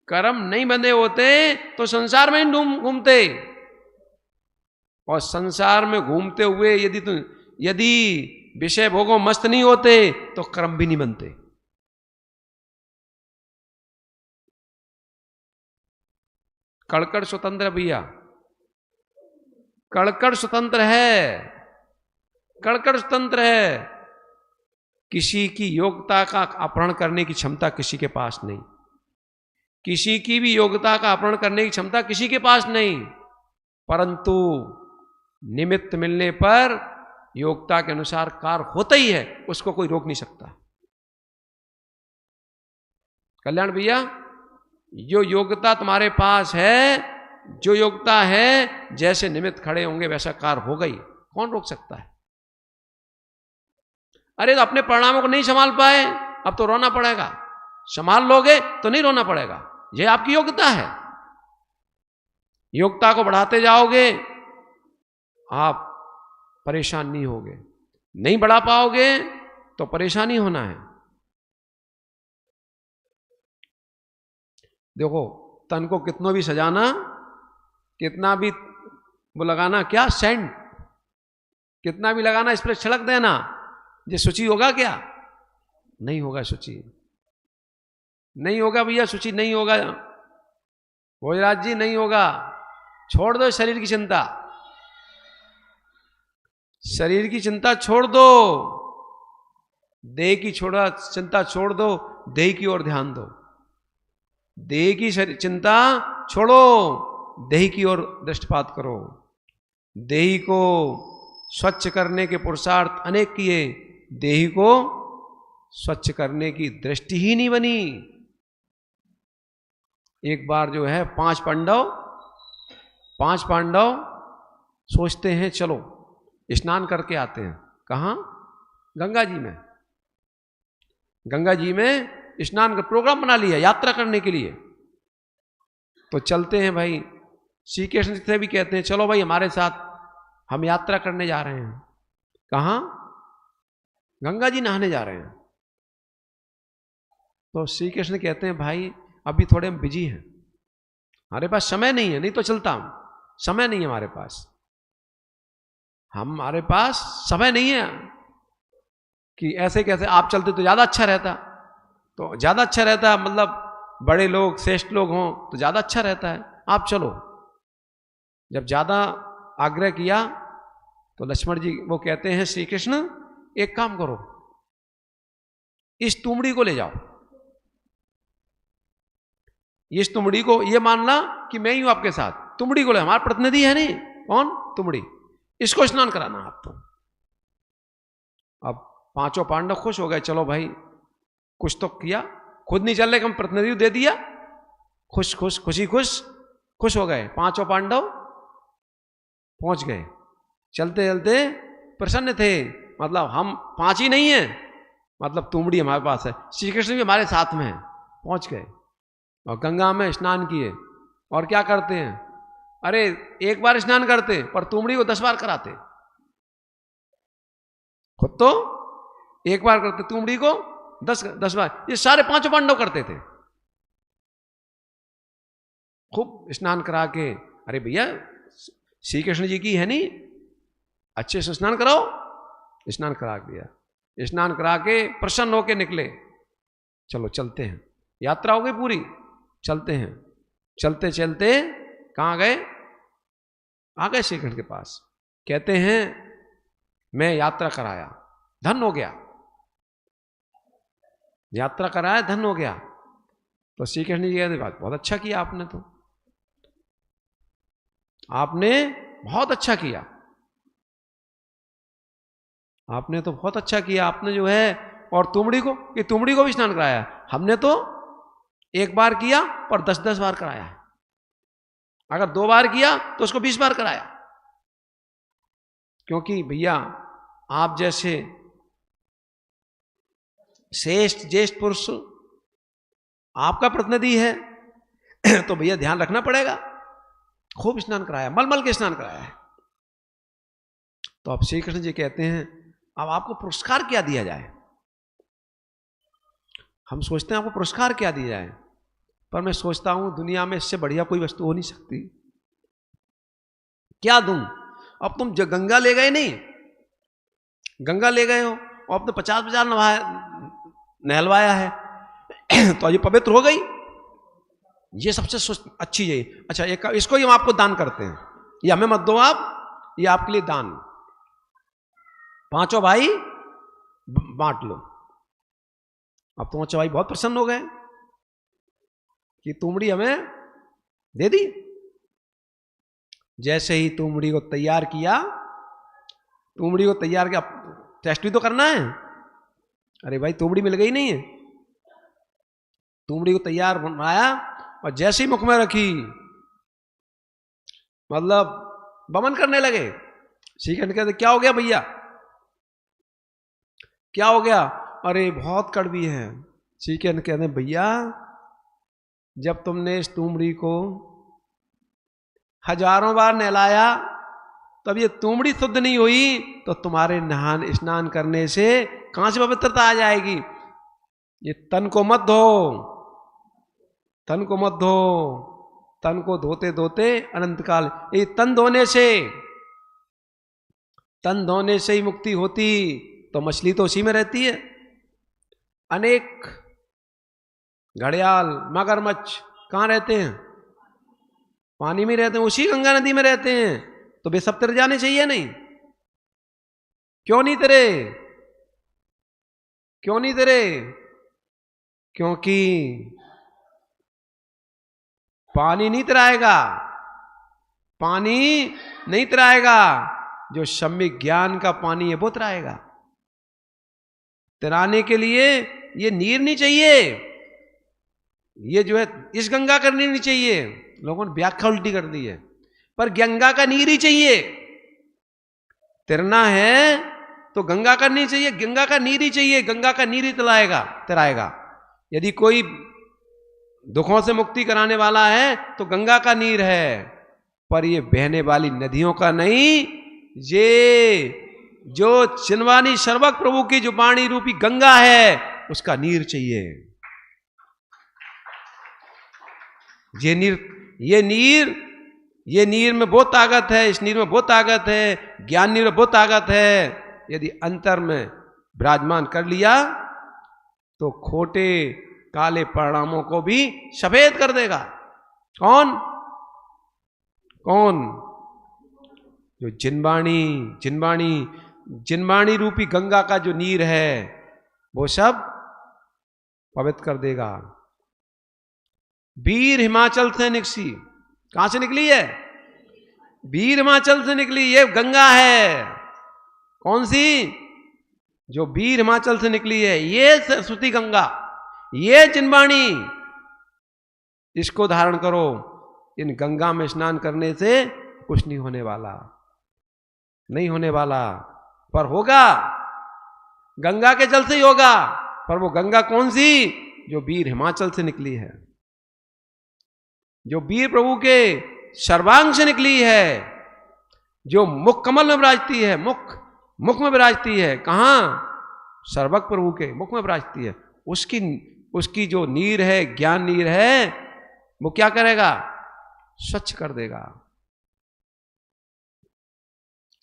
कर्म नहीं बंधे होते तो संसार में नहीं घूमते, और संसार में घूमते हुए यदि विषय भोगों मस्त नहीं होते तो कर्म भी नहीं बनते। कड़कड़ स्वतंत्र भैया, कड़कड़ स्वतंत्र है, कड़कड़ स्वतंत्र है। किसी की योग्यता का अपहरण करने की क्षमता किसी के पास नहीं, किसी की भी योग्यता का अपहरण करने की क्षमता किसी के पास नहीं, परंतु निमित्त मिलने पर योग्यता के अनुसार कार्य होता ही है, उसको कोई रोक नहीं सकता। कल्याण भैया, जो योग्यता तुम्हारे पास है, जो योग्यता है, जैसे निमित्त खड़े होंगे वैसा कार्य होगा ही, कौन रोक सकता है? अरे तो अपने परिणामों को नहीं संभाल पाए, अब तो रोना पड़ेगा, संभाल लोगे तो नहीं रोना पड़ेगा, ये आपकी योग्यता है। योग्यता को बढ़ाते जाओगे आप परेशान नहीं होगे, नहीं बढ़ा पाओगे तो परेशानी होना है। देखो तन को कितना भी सजाना, कितना भी वो लगाना, क्या सेंट कितना भी लगाना, इस पर छिड़क देना, ये शुचि होगा क्या? नहीं होगा, शुचि नहीं होगा भैया, शुचि नहीं होगा भोजराज जी, नहीं होगा। छोड़ दो शरीर की चिंता, शरीर की चिंता छोड़ दो, देह की चिंता छोड़ दो, देह की ओर ध्यान दो। देह की चिंता छोड़ो, देह की ओर दृष्टिपात करो। देह को स्वच्छ करने के पुरुषार्थ अनेक किए, देह को स्वच्छ करने की दृष्टि ही नहीं बनी। एक बार जो है पांच पांडव सोचते हैं चलो स्नान करके आते हैं। कहाँ? गंगा जी में। गंगा जी में स्नान का प्रोग्राम बना लिया यात्रा करने के लिए। तो चलते हैं भाई, श्री कृष्ण से भी कहते हैं चलो भाई हमारे साथ, हम यात्रा करने जा रहे हैं। कहाँ? गंगा जी नहाने जा रहे हैं। तो श्री कृष्ण कहते हैं भाई अभी थोड़े हम बिजी हैं, हमारे पास समय नहीं है, नहीं तो चलता हूं, समय नहीं है हमारे पास, हमारे पास समय नहीं है कि ऐसे कैसे आप चलते तो ज्यादा अच्छा रहता, तो ज्यादा अच्छा रहता मतलब बड़े लोग श्रेष्ठ लोग हों तो ज्यादा अच्छा रहता है, आप चलो। जब ज्यादा आग्रह किया तो लक्ष्मण जी वो कहते हैं श्री कृष्ण एक काम करो, इस तुमड़ी को ले जाओ, इस तुमड़ी को, ये मानना कि मैं ही हूं आपके साथ, तुमड़ी को ले, हमारा प्रतिनिधि है नहीं, कौन? तुमड़ी, इसको स्नान कराना आप तो। अब पांचों पांडव खुश हो गए, चलो भाई कुछ तो किया, खुद नहीं चल रहे, हम प्रतिनिधि दे दिया, खुश खुश खुशी खुश खुश हो गए। पांचों पांडव पहुंच गए, चलते चलते प्रसन्न थे, मतलब हम पांच ही नहीं है, मतलब तुमड़ी हमारे पास है, श्री कृष्ण भी हमारे साथ में है। पहुंच गए और गंगा में स्नान किए, और क्या करते हैं, अरे एक बार स्नान करते पर तुमड़ी को 10 बार कराते, खुद तो एक बार करते, तुमड़ी को 10 बार, ये सारे पांचों पांडव करते थे। खूब स्नान करा के, अरे भैया श्री कृष्ण जी की है नहीं, अच्छे से स्नान कराओ, स्नान करा दिया, स्नान करा के प्रसन्न होके निकले, चलो चलते हैं, यात्रा हो गई पूरी, चलते हैं। चलते चलते कहां गए? आ गए श्री कृष्ण के पास, कहते हैं मैं यात्रा कराया, धन हो गया, यात्रा कराया, धन हो गया। तो श्री कृष्ण जी कहते बात बहुत अच्छा किया आपने, तो आपने बहुत अच्छा किया, आपने तो बहुत अच्छा किया, आपने जो है, और तुमड़ी को, कि तुमड़ी को भी स्नान कराया, हमने तो एक बार किया पर 10-10 बार कराया है, अगर 2 बार किया तो उसको 20 बार कराया। क्योंकि भैया आप जैसे श्रेष्ठ ज्येष्ठ पुरुष आपका प्रतिनिधि है तो भैया ध्यान रखना पड़ेगा, खूब स्नान कराया, मल के स्नान कराया है। तो अब श्री कृष्ण जी कहते हैं अब आपको पुरस्कार क्या दिया जाए। हम सोचते हैं आपको पुरस्कार क्या दिया जाए, पर मैं सोचता हूं दुनिया में इससे बढ़िया कोई वस्तु हो नहीं सकती। क्या दूं? अब तुम गंगा ले गए नहीं, गंगा ले गए हो और अपने 50 नहलवाया है तो ये पवित्र हो गई, ये सबसे अच्छी है। अच्छा एक इसको ही हम आपको दान करते हैं, ये हमें मत दो आप, ये आपके लिए दान, पांचों भाई बांट लो। अब तो भाई बहुत प्रसन्न हो गए कि तुमड़ी हमें दे दी। जैसे ही तुमड़ी को तैयार किया, तुमड़ी को तैयार किया, टेस्ट भी तो करना है, अरे भाई तुमड़ी मिल गई नहीं है, तुमड़ी को तैयार बनाया और जैसे ही मुख में रखी मतलब बमन करने लगे। श्री कृष्ण कहते क्या हो गया भैया, क्या हो गया? अरे बहुत कड़वी है। श्री कृष्ण कहते भैया जब तुमने इस तुमड़ी को हजारों बार नहलाया तब ये तुमड़ी शुद्ध नहीं हुई, तो तुम्हारे नहान स्नान करने से कहां से पवित्रता आ जाएगी? ये तन को मत धो, तन को मत धो, तन को धोते धोते अनंत काल, ये तन धोने से ही मुक्ति होती। तो मछली तो उसी में रहती है, अनेक घड़ियाल मगरमच्छ कहां रहते हैं? पानी में रहते हैं, उसी गंगा नदी में रहते हैं, तो वे सब तर जाने चाहिए नहीं? क्यों नहीं तरे? क्यों नहीं तरे? क्योंकि पानी नहीं तराएगा, पानी नहीं तराएगा, जो सम्यक ज्ञान का पानी है वो तराएगा। तराने के लिए ये नीर नहीं चाहिए, ये जो है इस गंगा करनी नहीं चाहिए, लोगों ने व्याख्या उल्टी कर दी है, पर गंगा का नीर ही चाहिए। तैरना है तो गंगा का नहीं चाहिए, गंगा का नीर ही चाहिए, गंगा का नीर ही तराएगा। यदि कोई दुखों से मुक्ति कराने वाला है तो गंगा का नीर है, पर ये बहने वाली नदियों का नहीं, ये जो चिन्वानी सर्वक प्रभु की जो वाणी रूपी गंगा है उसका नीर चाहिए। ये नीर में बहुत ताकत है, इस नीर में बहुत ताकत है, ज्ञान नीर में बहुत ताकत है। यदि अंतर में विराजमान कर लिया तो खोटे काले परिणामों को भी सफेद कर देगा। कौन कौन? जो जिनवाणी रूपी गंगा का जो नीर है वो सब पवित्र कर देगा। वीर हिमाचल से निकली, कहां से निकली है? वीर हिमाचल से निकली, ये गंगा है। कौन सी? जो वीर हिमाचल से निकली है, ये सरस्वती गंगा, ये जिनवाणी। इसको धारण करो। इन गंगा में स्नान करने से कुछ नहीं होने वाला, नहीं होने वाला, पर होगा। गंगा के जल से ही होगा, पर वो गंगा कौन सी? जो वीर हिमाचल से निकली है, जो वीर प्रभु के सर्वांग से निकली है, जो मुख कमल में विराजती है, मुख में विराजती है। कहां? सर्वक प्रभु के मुख में विराजती है। उसकी जो नीर है, ज्ञान नीर है, वो क्या करेगा? स्वच्छ कर देगा,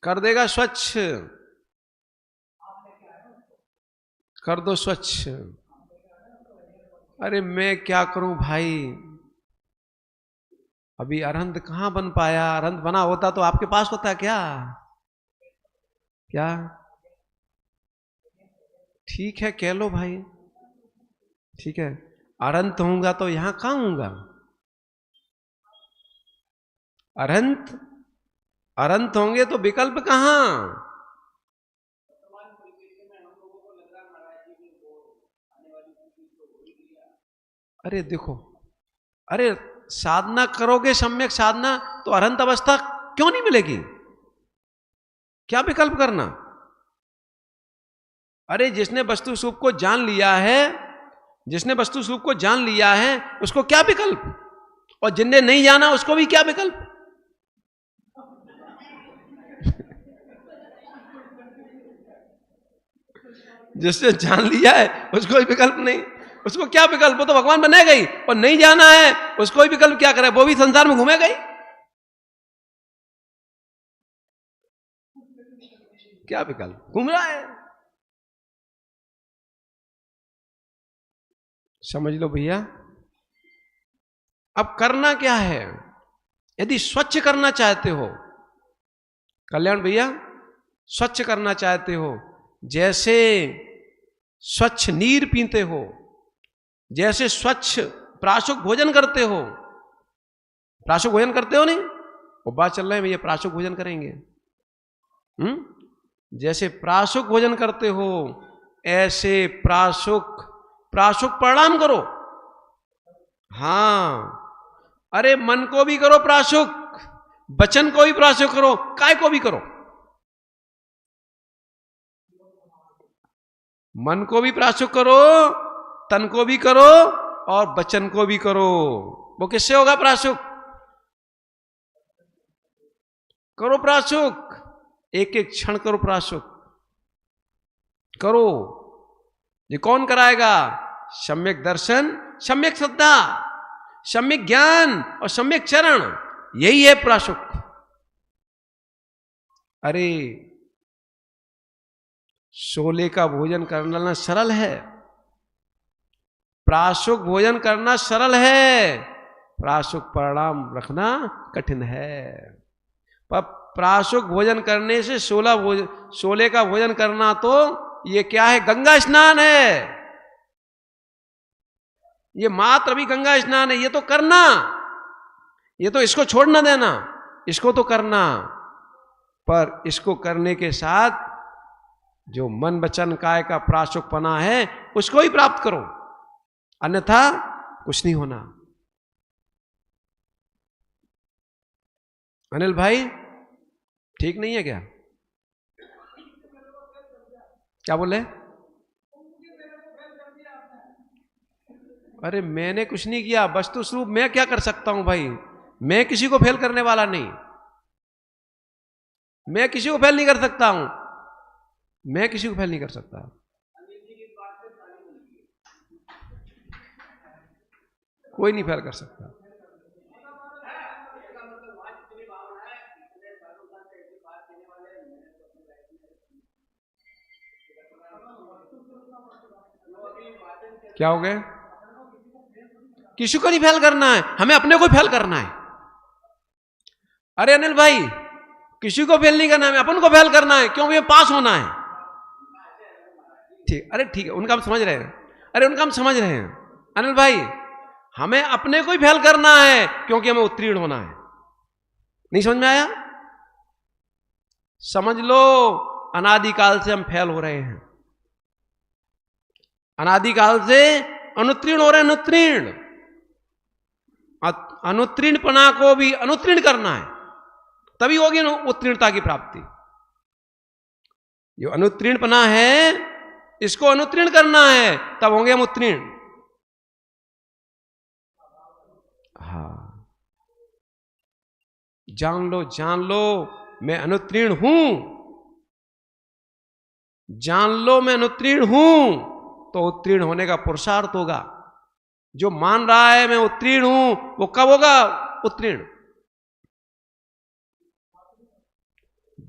कर देगा स्वच्छ। कर दो स्वच्छ। अरे मैं क्या करूं भाई, अभी अरहंत कहां बन पाया। अरहंत बना होता तो आपके पास होता क्या? क्या? ठीक है, कह लो भाई, ठीक है। अरहंत होऊंगा तो यहां कहां होऊंगा? अरहंत होंगे तो विकल्प कहां? अरे देखो, अरे साधना करोगे, सम्यक साधना, तो अरहंत अवस्था क्यों नहीं मिलेगी? क्या विकल्प करना? अरे जिसने वस्तु स्वरूप को जान लिया है, जिसने वस्तु स्वरूप को जान लिया है, उसको क्या विकल्प? और जिसने नहीं जाना उसको भी क्या विकल्प? जिसने जान लिया है उसको कोई विकल्प नहीं, उसको क्या विकल्प? वो तो भगवान बनेगा ही। और नहीं जाना है उसको कोई विकल्प क्या करे? वो भी संसार में घूमेगा ही। क्या विकल्प? घूम रहा है। समझ लो भैया। अब करना क्या है? यदि स्वच्छ करना चाहते हो, कल्याण भैया, स्वच्छ करना चाहते हो, जैसे स्वच्छ नीर पीते हो, जैसे स्वच्छ प्राशुक भोजन करते हो। प्राशुक भोजन करते हो नहीं? वो बात चल रहा है भैया, प्राशुक भोजन करेंगे। जैसे प्राशुक भोजन करते हो, ऐसे प्राशुक प्रणाम करो। हां, अरे मन को भी करो प्राशुक, वचन को भी प्राशुक करो, काय को भी करो। मन को भी प्राशुक करो, तन को भी करो, और वचन को भी करो। वो किससे होगा प्राशुक? करो प्राशुक, एक एक क्षण करो प्राशुक, करो। ये कौन कराएगा? सम्यक दर्शन, सम्यक श्रद्धा, सम्यक ज्ञान और सम्यक चरण, यही है प्राशुक। अरे शोले का भोजन करना सरल है, प्राशुक भोजन करना सरल है, प्राशुक परिणाम रखना कठिन है। पर प्राशुक भोजन करने से शोले का भोजन करना, तो ये क्या है? गंगा स्नान है। ये मात्र भी गंगा स्नान है। ये तो करना, ये तो इसको छोड़ ना देना, इसको तो करना। पर इसको करने के साथ जो मन वचन काय का प्राशुकपना है उसको ही प्राप्त करो, अन्यथा कुछ नहीं होना। अनिल भाई ठीक नहीं है क्या? क्या बोले? अरे मैंने कुछ नहीं किया, वस्तु स्वरूप मैं क्या कर सकता हूं भाई? मैं किसी को फेल करने वाला नहीं, मैं किसी को फेल नहीं कर सकता हूं, मैं किसी को फेल नहीं कर सकता। कोई नहीं फेल कर सकता। क्या हो गए? किसी को नहीं फेल करना है, हमें अपने को फेल करना है। अरे अनिल भाई, किसी को फेल नहीं करना है, हमें अपन को फेल करना है, क्योंकि पास होना है। ठीक, अरे ठीक है, उनका हम समझ रहे हैं। अरे उनका हम समझ रहे हैं अनिल भाई, हमें अपने को ही फेल करना है क्योंकि हमें उत्तीर्ण होना है। नहीं समझ में आया? समझ लो, अनादिकाल से हम फेल हो रहे हैं, अनादिकाल से अनुत्तीर्ण हो रहे हैं। अनुत्तीर्ण, अनुत्तीर्णपना को भी अनुत्तीर्ण करना है, तभी होगी उत्तीर्णता की प्राप्ति। जो अनुत्तीर्णपना है इसको अनुत्तीर्ण करना है, तब होंगे हम उत्तीर्ण। हाँ, जान लो मैं अनुत्तीर्ण हूं, जान लो मैं अनुत्तीर्ण हूं, तो उत्तीर्ण होने का पुरुषार्थ होगा। जो मान रहा है मैं उत्तीर्ण हूं, वो कब होगा उत्तीर्ण?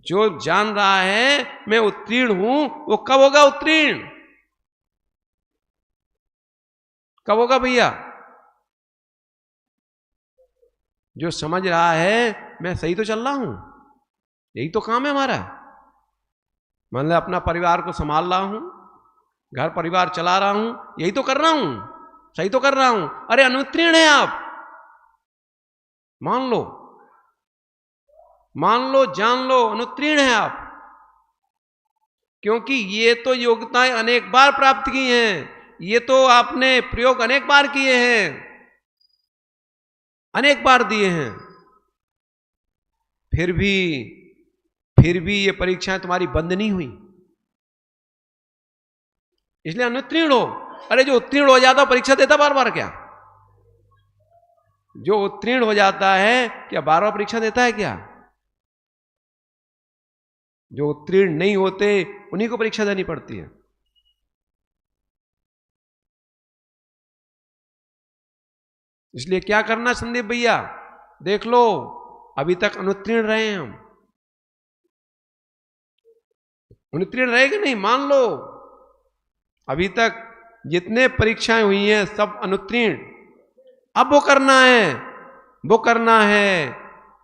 जो जान रहा है मैं उत्तीर्ण हूं, वो कब होगा उत्तीर्ण? कब होगा भैया? जो समझ रहा है मैं सही तो चल रहा हूं, यही तो काम है हमारा। मान लो अपना परिवार को संभाल रहा हूं, घर परिवार चला रहा हूं, यही तो कर रहा हूं, सही तो कर रहा हूं। अरे अनुत्तीर्ण है आप, मान लो, जान लो, अनुत्तीर्ण है आप, क्योंकि ये तो योग्यताएं अनेक बार प्राप्त की हैं, ये तो आपने प्रयोग अनेक बार किए हैं, अनेक बार दिए हैं, फिर भी ये परीक्षाएं तुम्हारी बंद नहीं हुई, इसलिए अनुत्तीर्ण हो। अरे जो उत्तीर्ण हो जाता परीक्षा देता बार बार क्या? जो उत्तीर्ण हो जाता है क्या बार बार परीक्षा देता है क्या? जो उत्तीर्ण नहीं होते उन्हीं को परीक्षा देनी पड़ती है। इसलिए क्या करना संदीप भैया, देख लो, अभी तक अनुत्तीर्ण रहे हैं हम, अनुत्तीर्ण रहे कि नहीं, मान लो अभी तक जितने परीक्षाएं हुई हैं सब अनुत्तीर्ण। अब वो करना है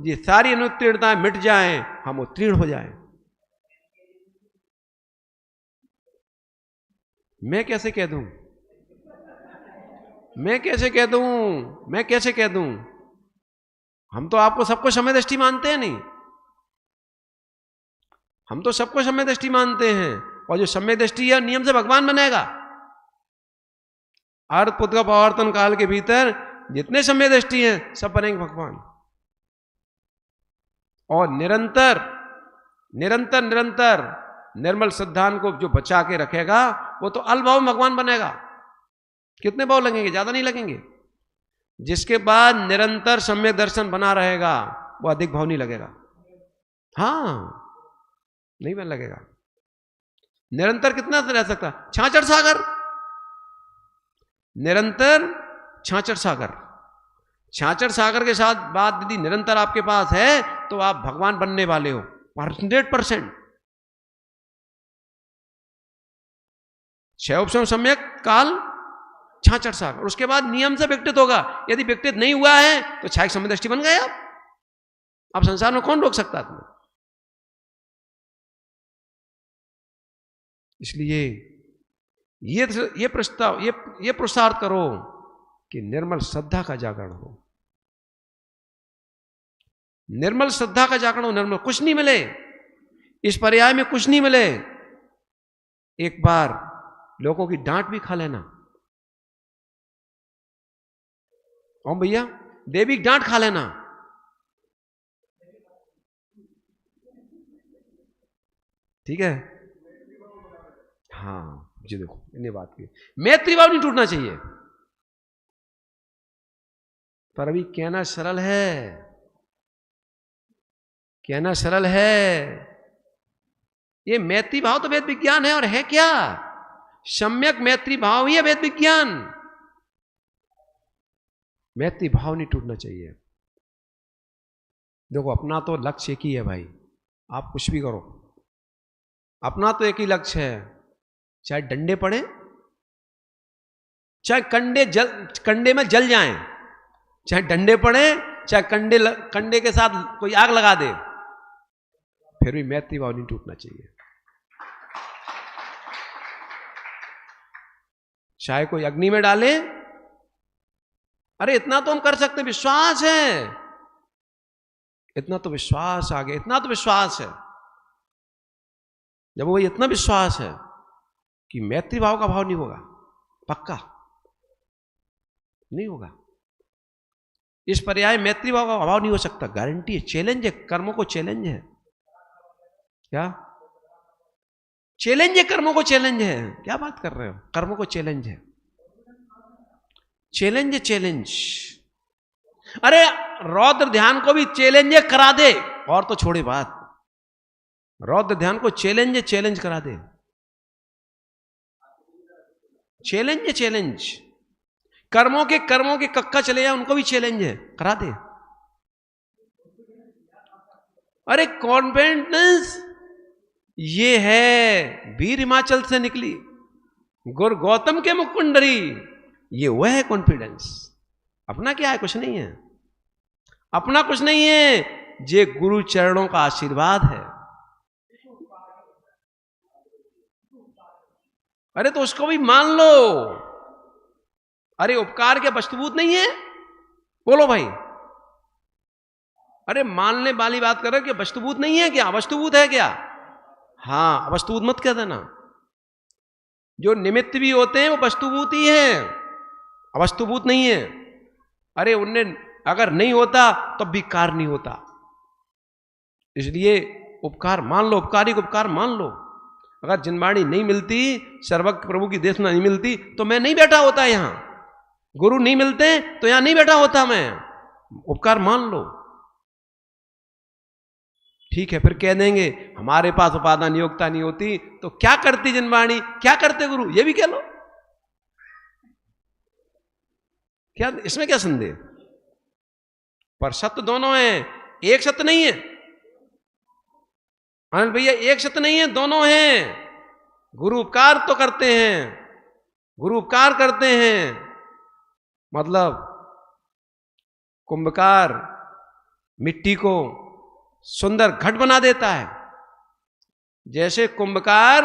ये सारी अनुत्तीर्णताएं मिट जाएं, हम उत्तीर्ण हो जाएं। मैं कैसे कह दूं, मैं कैसे कह दूं? हम तो आपको सबको समय दृष्टि मानते हैं नहीं, हम तो सबको समय दृष्टि मानते हैं, और जो समय दृष्टि है नियम से भगवान बनेगा। अर्थ पुत्र का पवर्तन काल के भीतर जितने समय दृष्टि हैं सब बनेंगे भगवान। और निरंतर निर्मल सिद्धांत को जो बचा के रखेगा वो तो अलभाव में भगवान बनेगा। कितने भाव लगेंगे? ज्यादा नहीं लगेंगे। जिसके बाद निरंतर सम्यक दर्शन बना रहेगा वो अधिक भाव नहीं लगेगा। हाँ, नहीं बन लगेगा। निरंतर कितना रह सकता? छाछठ सागर, निरंतर छाछठ सागर के साथ बात यदि निरंतर आपके पास है तो आप भगवान बनने वाले हो 100%। 6 उपशम सम्यक काल छाछठ सागर, उसके बाद नियम से विकटित होगा। यदि विकटित नहीं हुआ है तो 6 समय दृष्टि बन गए आप संसार में कौन रोक सकता है तुम्हें? इसलिए ये प्रस्ताव, ये पुरुषार्थ करो कि निर्मल श्रद्धा का जागरण हो, निर्मल श्रद्धा का जागरण हो। निर्मल कुछ नहीं मिले, इस पर्याय में कुछ नहीं मिले, एक बार लोगों की डांट भी खा लेना। ओम भैया, देवी की डांट खा लेना, ठीक है? हाँ जी, देखो इन्हें बात की, मैत्री भाव नहीं टूटना चाहिए। पर अभी कहना सरल है, कहना सरल है। ये मैत्री भाव तो वेद विज्ञान है, और है क्या? सम्यक मैत्री भाव ही है वेद विज्ञान। मैत्री भाव नहीं टूटना चाहिए। देखो, अपना तो लक्ष्य एक ही है भाई, आप कुछ भी करो, अपना तो एक ही लक्ष्य है, चाहे डंडे पड़े, चाहे कंडे में जल जाएं, चाहे डंडे पड़े, चाहे कंडे के साथ कोई आग लगा दे, फिर भी मैत्री भाव नहीं टूटना चाहिए। चाहे कोई अग्नि में डाले, अरे इतना तो हम कर सकते हैं, विश्वास है, इतना तो विश्वास आ गया, इतना तो विश्वास है। जब वो इतना विश्वास है कि मैत्री भाव का भाव नहीं होगा, पक्का नहीं होगा, इस पर्याय मैत्री भाव का अभाव नहीं हो सकता, गारंटी है। चैलेंज है, कर्मों को चैलेंज है। क्या चैलेंज है? कर्मों को चैलेंज है। क्या बात कर रहे हो? कर्मों को चैलेंज है, चैलेंज है, चैलेंज। अरे रौद्र ध्यान को भी चैलेंज करा दे, और तो छोड़े बात, रौद्र ध्यान को चैलेंज करा दे, चैलेंज है, चैलेंज। कर्मों के कक्का चले जाए, उनको भी चैलेंज है, करा दे। अरे कॉन्फिडेंस ये है, वीर हिमाचल से निकली गुरु गौतम के मुकुंडरी, ये वह है कॉन्फिडेंस। अपना क्या है? कुछ नहीं है, अपना कुछ नहीं है, ये गुरु चरणों का आशीर्वाद है। अरे तो उसको भी मान लो। अरे उपकार के वस्तुभूत नहीं है? बोलो भाई। अरे मानने वाली बात कर रहे हो कि वस्तुभूत नहीं है क्या? वस्तुभूत है क्या? हाँ, वस्तुभूत मत कह देना। जो निमित्त भी होते हैं वो वस्तुभूत ही हैं, अवस्तुभूत नहीं है। अरे उनने अगर नहीं होता तब भी कार्य नहीं होता, इसलिए उपकार मान लो, उपकारी को उपकार मान लो। अगर जिनवाणी नहीं मिलती, सर्वज्ञ प्रभु की देशना नहीं मिलती, तो मैं नहीं बैठा होता यहां। गुरु नहीं मिलते तो यहां नहीं बैठा होता मैं। उपकार मान लो। ठीक है, फिर कह देंगे हमारे पास उपादान योग्यता नहीं होती तो क्या करती जिनवाणी, क्या करते गुरु, ये भी कह लो। क्या इसमें क्या संदेह? पर सत्य दोनों हैं, एक सत्य नहीं है। अनिल भैया, एक सत्य नहीं है, दोनों हैं। गुरु उपकार तो करते हैं, गुरु उपकार करते हैं, मतलब कुंभकार मिट्टी को सुंदर घट बना देता है। जैसे कुंभकार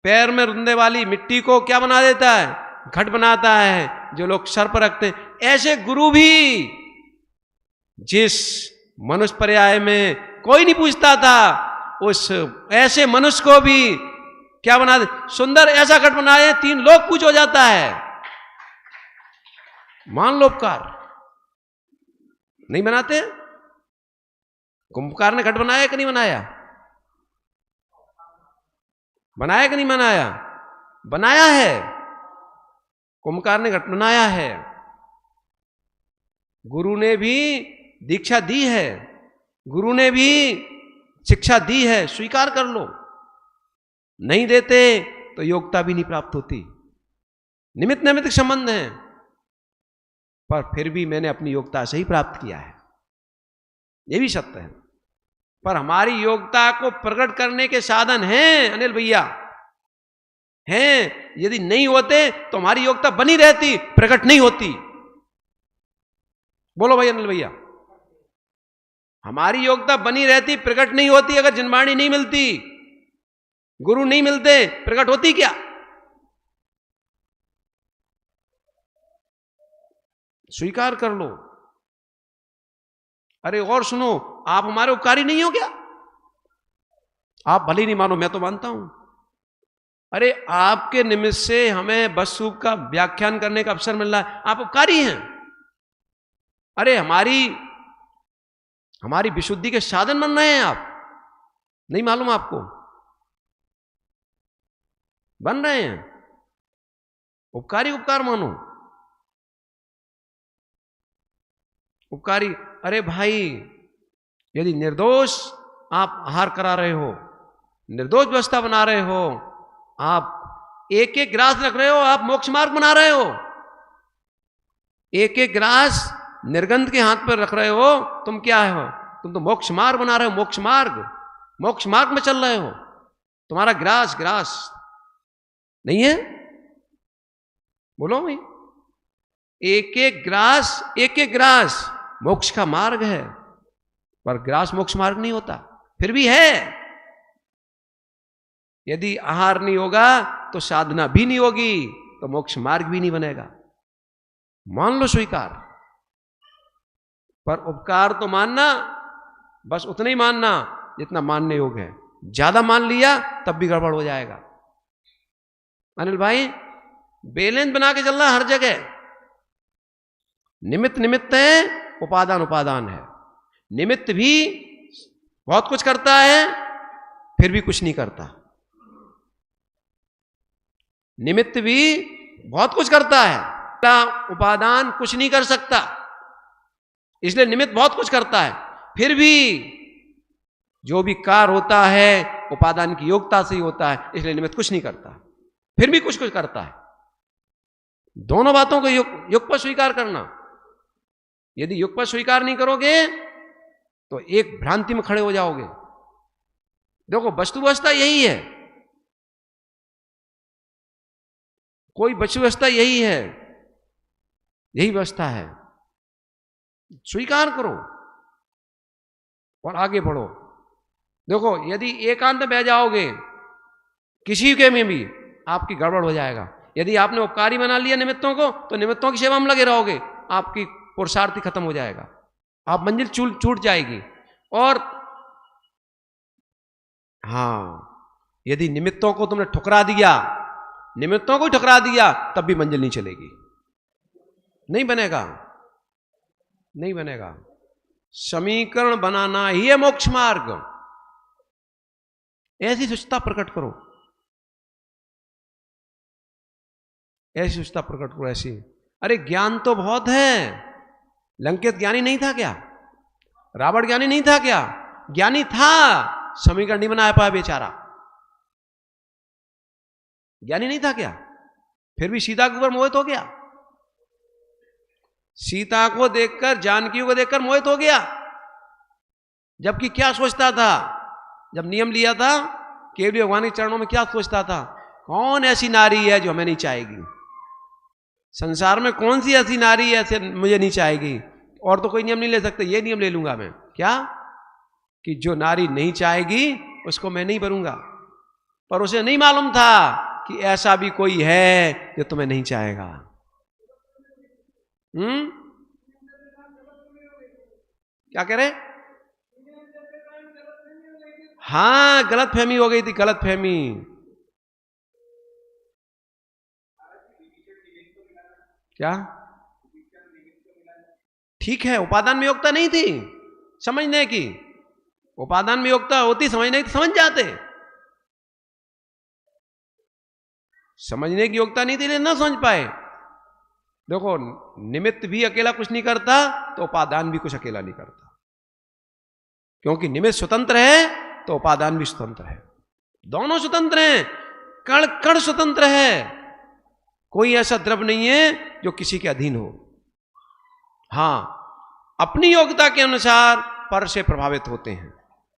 पैर में रुंदे वाली मिट्टी को क्या बना देता है? घट बनाता है, जो लोग सर पर रखते हैं। ऐसे गुरु भी, जिस मनुष्य पर्याय में कोई नहीं पूछता था, उस ऐसे मनुष्य को भी क्या बना दे? सुंदर ऐसा घट बनाए, 3 लोग पूछ हो जाता है। मान लो उपकार नहीं बनाते? कुंभकार ने घट बनाया कि नहीं बनाया? बनाया कि नहीं बनाया? बनाया है। कुंभकार ने घट बनाया है। गुरु ने भी दीक्षा दी है, गुरु ने भी शिक्षा दी है, स्वीकार कर लो। नहीं देते तो योग्यता भी नहीं प्राप्त होती। निमित्त नैमित्तिक संबंध है, पर फिर भी मैंने अपनी योग्यता से ही प्राप्त किया है, यह भी सत्य है। पर हमारी योग्यता को प्रकट करने के साधन हैं अनिल भैया, हैं। यदि नहीं होते तो हमारी योग्यता बनी रहती, प्रकट नहीं होती। बोलो भाई अनिल भैया, हमारी योग्यता बनी रहती, प्रकट नहीं होती। अगर जिनवाणी नहीं मिलती, गुरु नहीं मिलते, प्रकट होती क्या? स्वीकार कर लो। अरे और सुनो, आप हमारे उपकारी नहीं हो क्या? आप भले ही नहीं मानो, मैं तो मानता हूं। अरे आपके निमित्त से हमें बसरूप का व्याख्यान करने का अवसर मिल रहा है, आप उपकारी हैं। अरे हमारी विशुद्धि के साधन बन रहे हैं आप, नहीं मालूम आपको? बन रहे हैं। उपकारी उपकार मानो। उपकारी, अरे भाई यदि निर्दोष आप आहार करा रहे हो, निर्दोष व्यवस्था बना रहे हो, आप एक एक ग्रास रख रहे हो, आप मोक्ष मार्ग बना रहे हो, एक एक ग्रास निर्गंध के हाथ पर रख रहे हो, तुम क्या हो? तुम तो मोक्ष मार्ग बना रहे हो, मोक्ष मार्ग में चल रहे हो। तुम्हारा ग्रास नहीं है, बोलो भाई। एक एक ग्रास मोक्ष का मार्ग है, पर ग्रास मोक्ष मार्ग नहीं होता। फिर भी है, यदि आहार नहीं होगा तो साधना भी नहीं होगी, तो मोक्ष मार्ग भी नहीं बनेगा। मान लो स्वीकार, पर उपकार तो मानना, बस उतना ही मानना जितना मानने योग्य है। ज्यादा मान लिया तब भी गड़बड़ हो जाएगा। अनिल भाई बैलेंस बना के चलना हर जगह। निमित्त है, उपादान है। निमित्त भी बहुत कुछ करता है, फिर भी कुछ नहीं करता। निमित्त भी बहुत कुछ करता है, उपादान कुछ नहीं कर सकता। इसलिए निमित्त बहुत कुछ करता है, फिर भी जो भी कार्य होता है उपादान की योग्यता से ही होता है, इसलिए निमित्त कुछ नहीं करता, फिर भी कुछ करता है। दोनों बातों को युग पर स्वीकार करना। यदि युग पर स्वीकार नहीं करोगे तो एक भ्रांति में खड़े हो जाओगे। देखो वस्तु व्यवस्था यही है, कोई वस्तु व्यवस्था यही है, यही व्यवस्था है। स्वीकार करो और आगे बढ़ो। देखो यदि एकांत में बह जाओगे किसी के में भी, आपकी गड़बड़ हो जाएगा। यदि आपने उपकारी बना लिया निमित्तों को, तो निमित्तों की सेवा में लगे रहोगे, आपकी पुरुषार्थी खत्म हो जाएगा, आप मंजिल छूट जाएगी। और हां, यदि निमित्तों को तुमने ठुकरा दिया, निमित्तों को ठुकरा दिया, तब भी मंजिल नहीं चलेगी, नहीं बनेगा। समीकरण बनाना ही है मोक्ष मार्ग। ऐसी सुचता प्रकट करो, ऐसी। अरे ज्ञान तो बहुत है। लंकेत ज्ञानी नहीं था क्या? रावण ज्ञानी नहीं था क्या? ज्ञानी था, समीकरण नहीं बना पाया बेचारा। ज्ञानी नहीं था क्या? फिर भी सीता के ऊपर मोहित हो गया। सीता को देखकर, जानकी को देखकर मोहित हो गया। जबकि क्या सोचता था जब नियम लिया था केवल भगवान के चरणों में? क्या सोचता था? कौन ऐसी नारी है जो हमें नहीं चाहेगी? संसार में कौन सी ऐसी नारी है ऐसे मुझे नहीं चाहेगी? और तो कोई नियम नहीं ले सकते, ये नियम ले लूंगा मैं। क्या? कि जो नारी नहीं चाहेगी उसको मैं नहीं भरूंगा। पर उसे नहीं मालूम था कि ऐसा भी कोई है जो तुम्हें नहीं चाहेगा। क्या कह रहे? हाँ, गलत फहमी हो गई थी, गलत फहमी। क्या? ठीक है, उपादान में योग्यता नहीं थी समझने की। उपादान में योग्यता होती समझने की, समझ जाते। समझने की योग्यता नहीं थी, ना समझ पाए। देखो निमित्त भी अकेला कुछ नहीं करता, तो उपादान भी कुछ अकेला नहीं करता। क्योंकि निमित्त स्वतंत्र है तो उपादान भी स्वतंत्र है। दोनों स्वतंत्र हैं, कण कण स्वतंत्र है। कोई ऐसा द्रव्य नहीं है जो किसी के अधीन हो। हां, अपनी योग्यता के अनुसार पर से प्रभावित होते हैं,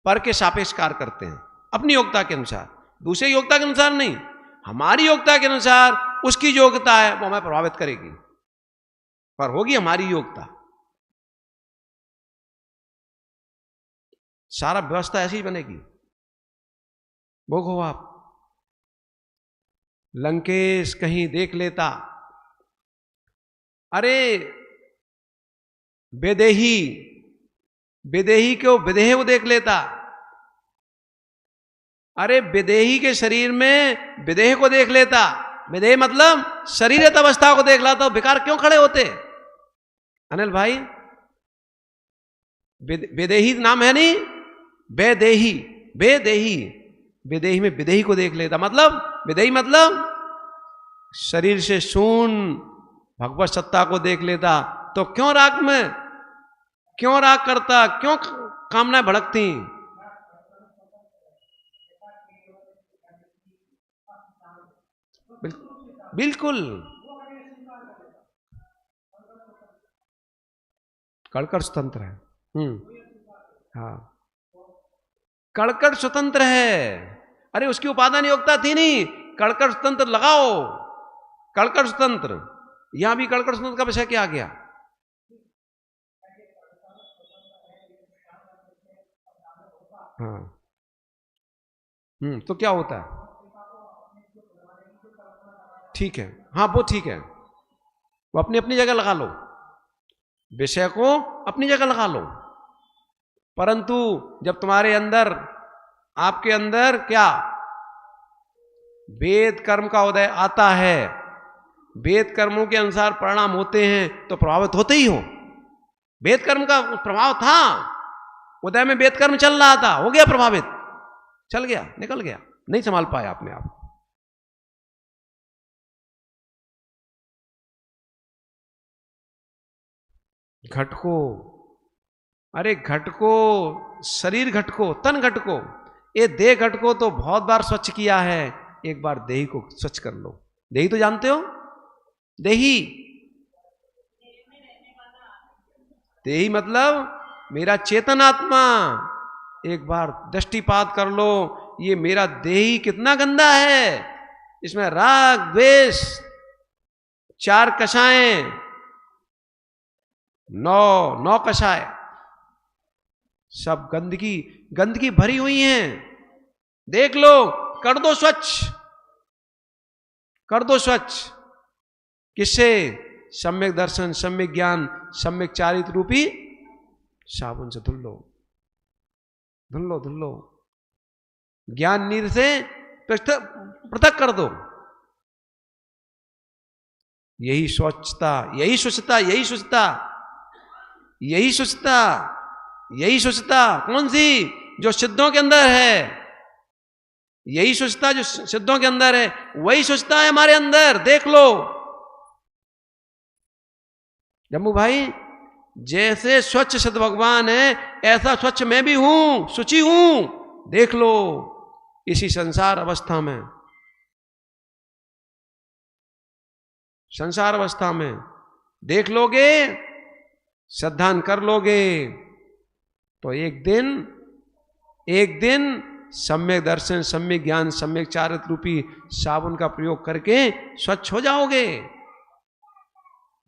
पर के सापेक्ष कार्य करते हैं, अपनी योग्यता के अनुसार, दूसरे योग्यता के अनुसार नहीं। हमारी योग्यता के अनुसार उसकी योग्यता है वो हमें प्रभावित करेगी, पर होगी हमारी योग्यता। सारा व्यवस्था ऐसी बनेगी। वो हो आप लंकेश कहीं देख लेता, अरे विदेही को विदेह वो देख लेता। अरे विदेही के शरीर में विदेह को देख लेता। विदेह मतलब शरीरत अवस्था को देख लाता, बेकार क्यों खड़े होते? अनिल भाई, विदेही नाम है नहीं, बेदेही। विदेही में विदेही को देख लेता, मतलब विदेही मतलब शरीर से शून्य भगवत सत्ता को देख लेता। तो क्यों राग में? क्यों राग करता, क्यों कामनाएं भड़कती? बिल्कुल कड़कड़ स्वतंत्र है। हाँ, कड़कड़ स्वतंत्र है। अरे उसकी उपादान योग्यता थी नहीं, कड़कड़ स्वतंत्र लगाओ, कड़कड़ स्वतंत्र। यहां भी कड़कड़ स्वतंत्र का विषय क्या आ गया? हाँ, तो क्या होता है? ठीक है, हाँ वो ठीक है, वो अपनी अपनी जगह लगा लो, विषय को अपनी जगह लगा लो। परंतु जब तुम्हारे अंदर, आपके अंदर क्या वेद कर्म का उदय आता है, वेद कर्मों के अनुसार परिणाम होते हैं, तो प्रभावित होते ही हो। वेद कर्म का प्रभाव था, उदय में वेद कर्म चल रहा था, हो गया प्रभावित, चल गया, निकल गया, नहीं संभाल पाया अपने आप। घटको, अरे घटको, शरीर घटको, तन घटको, ये देह घटको तो बहुत बार स्वच्छ किया है, एक बार देही को स्वच्छ कर लो। देही तो जानते हो, देही, देही मतलब मेरा चेतन आत्मा। एक बार दृष्टिपात कर लो, ये मेरा देही कितना गंदा है, इसमें राग द्वेष, 4 कषाएं, 9 कषाय, सब गंदगी गंदगी भरी हुई हैं। देख लो, कर दो स्वच्छ, कर दो स्वच्छ। किससे? सम्यक दर्शन, सम्यक ज्ञान, सम्यक चारित्र रूपी साबुन से धुल लो, धुल लो, धुल लो। ज्ञान नीर से पृथक कर दो। यही स्वच्छता, यही स्वच्छता, यही स्वच्छता, यही स्वच्छता, यही स्वच्छता। कौन सी? जो सिद्धों के अंदर है, यही स्वच्छता जो सिद्धों के अंदर है, वही स्वच्छता है हमारे अंदर। देख लो जम्मू भाई, जैसे स्वच्छ सिद्ध भगवान है, ऐसा स्वच्छ मैं भी हूं, शुचि हूं। देख लो इसी संसार अवस्था में, संसार अवस्था में देख लोगे, श्रद्धान कर लोगे, तो एक दिन सम्यक दर्शन, सम्यक ज्ञान, सम्यक चारित्र रूपी साबुन का प्रयोग करके स्वच्छ हो जाओगे।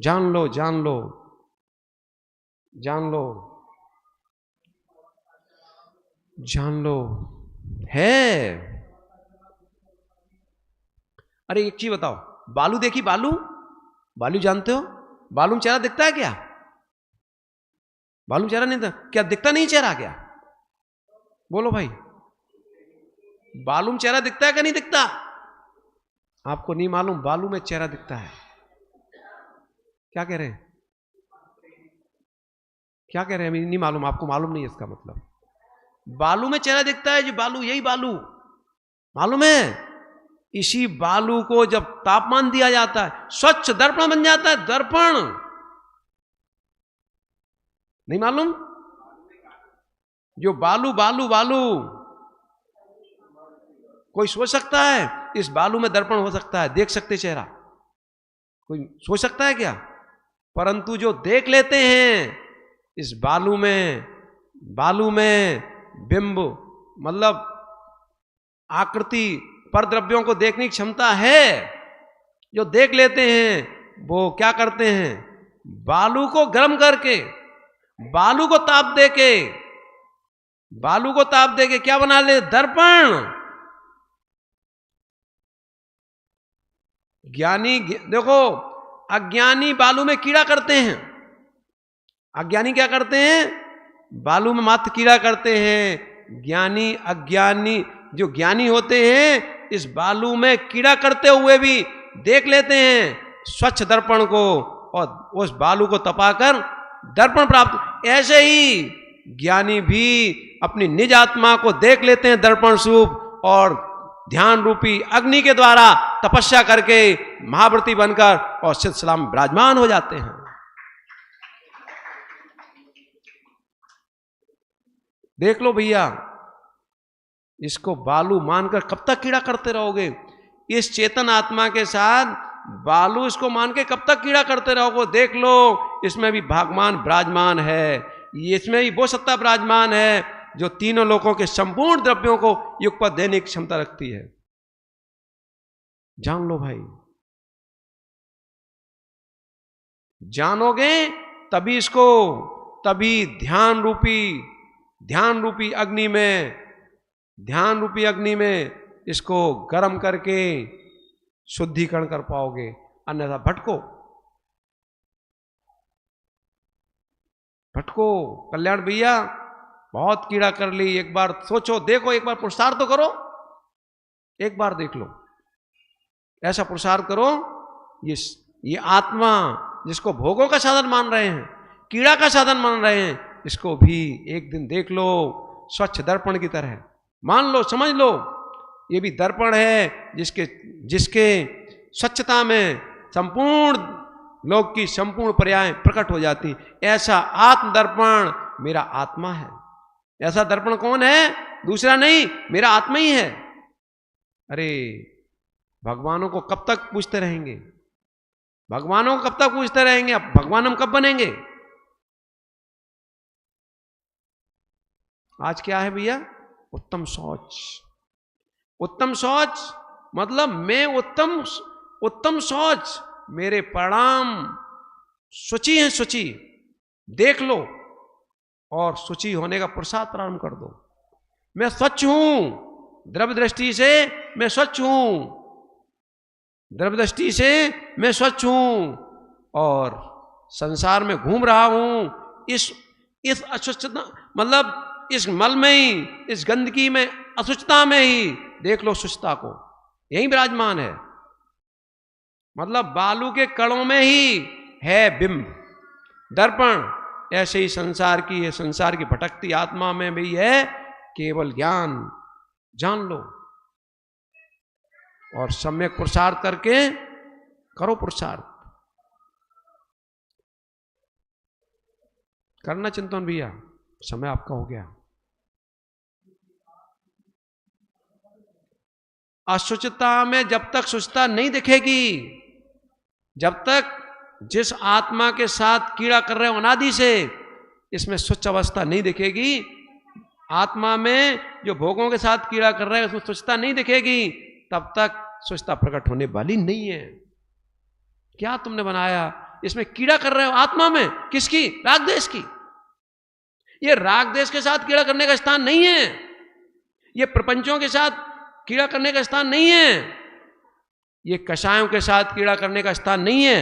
जान लो, जान लो, जान लो, जान लो, है। अरे एक चीज बताओ, बालू देखी? बालू, बालू जानते हो? बालू में चेहरा दिखता है क्या? बालू चेहरा नहीं था क्या? दिखता नहीं चेहरा क्या? बोलो भाई, बालू में चेहरा दिखता है क्या नहीं दिखता? आपको नहीं मालूम, बालू में चेहरा दिखता है। क्या कह रहे हैं? क्या कह रहे हैं? नहीं मालूम, आपको मालूम नहीं है इसका मतलब। बालू में चेहरा दिखता है, जो बालू, यही बालू, मालूम है? इसी बालू को जब तापमान दिया जाता है, स्वच्छ दर्पण बन जाता है। दर्पण नहीं मालूम? जो बालू बालू बालू, कोई सोच सकता है इस बालू में दर्पण हो सकता है, देख सकते चेहरा? कोई सोच सकता है क्या? परंतु जो देख लेते हैं इस बालू में, बालू में बिंब, मतलब आकृति, परद्रव्यों को देखने की क्षमता है, जो देख लेते हैं वो क्या करते हैं? बालू को गर्म करके, बालू को ताप देके, बालू को ताप देके क्या बना ले? दर्पण। ज्ञानी देखो, अज्ञानी बालू में कीड़ा करते हैं। अज्ञानी क्या करते हैं? बालू में मात्र कीड़ा करते हैं। ज्ञानी, अज्ञानी, जो ज्ञानी होते हैं इस बालू में कीड़ा करते हुए भी देख लेते हैं स्वच्छ दर्पण को, और उस बालू को तपाकर दर्पण प्राप्त। ऐसे ही ज्ञानी भी अपनी निज आत्मा को देख लेते हैं दर्पण स्वरूप, और ध्यान रूपी अग्नि के द्वारा तपस्या करके महाव्रती बनकर और सिद्ध सलाम विराजमान हो जाते हैं। देख लो भैया, इसको बालू मानकर कब तक कीड़ा करते रहोगे? इस चेतन आत्मा के साथ बालू इसको मान के कब तक कीड़ा करते रहोगे? देख लो, इसमें भी भगवान विराजमान है, इसमें भी वो सत्ता विराजमान है जो तीनों लोकों के संपूर्ण द्रव्यों को युगपत देने की क्षमता रखती है। जान लो भाई, जानोगे तभी इसको, तभी ध्यान रूपी अग्नि में इसको गर्म करके शुद्धिकरण कर पाओगे, अन्यथा भटको। कल्याण भैया बहुत कीड़ा कर ली, एक बार सोचो, देखो, एक बार पुरुषार्थ तो करो, एक बार देख लो, ऐसा पुरुषार्थ करो। ये आत्मा जिसको भोगों का साधन मान रहे हैं, कीड़ा का साधन मान रहे हैं, इसको भी एक दिन देख लो स्वच्छ दर्पण की तरह, मान लो, समझ लो, ये भी दर्पण है जिसके स्वच्छता में संपूर्ण लोक की संपूर्ण पर्याय प्रकट हो जाती। ऐसा आत्म दर्पण मेरा आत्मा है। ऐसा दर्पण कौन है? दूसरा नहीं, मेरा आत्मा ही है। अरे भगवानों को कब तक पूछते रहेंगे? भगवानों को कब तक पूछते रहेंगे? अब भगवान हम कब बनेंगे? आज क्या है भैया? उत्तम शौच। उत्तम शौच मतलब मैं उत्तम शौच, मेरे परिणाम शुचि हैं, शुचि देख लो और शुचि होने का प्रसाद प्रारंभ कर दो। मैं स्वच्छ हूं, द्रव्य दृष्टि से मैं स्वच्छ हूं, द्रव्य दृष्टि से मैं स्वच्छ हूं और संसार में घूम रहा हूं इस अशुद्धता, मतलब इस मल में ही, इस गंदगी में, अशुद्धता में ही देख लो शुद्धता को, यही विराजमान है। मतलब बालू के कणों में ही है बिंब, दर्पण। ऐसे ही संसार की भटकती आत्मा में भी है केवल ज्ञान। जान लो और सम्यक पुरुषार्थ करके करो, पुरुषार्थ करना। चिंतन भैया समय आपका हो गया। अशुचिता में जब तक शुचिता नहीं दिखेगी, जब तक जिस आत्मा के साथ कीड़ा कर रहे हो अनादि से, इसमें स्वच्छ अवस्था नहीं दिखेगी, आत्मा में जो भोगों के साथ कीड़ा कर रहे हैं उसमें स्वच्छता नहीं दिखेगी, तब तक स्वच्छता प्रकट होने वाली नहीं है। क्या तुमने बनाया? इसमें कीड़ा कर रहे हो आत्मा में, किसकी? राग देश की। ये राग देश के साथ कीड़ा करने का स्थान नहीं है, ये प्रपंचों के साथ कीड़ा करने का स्थान नहीं है, ये कषायों के साथ कीड़ा करने का स्थान नहीं है।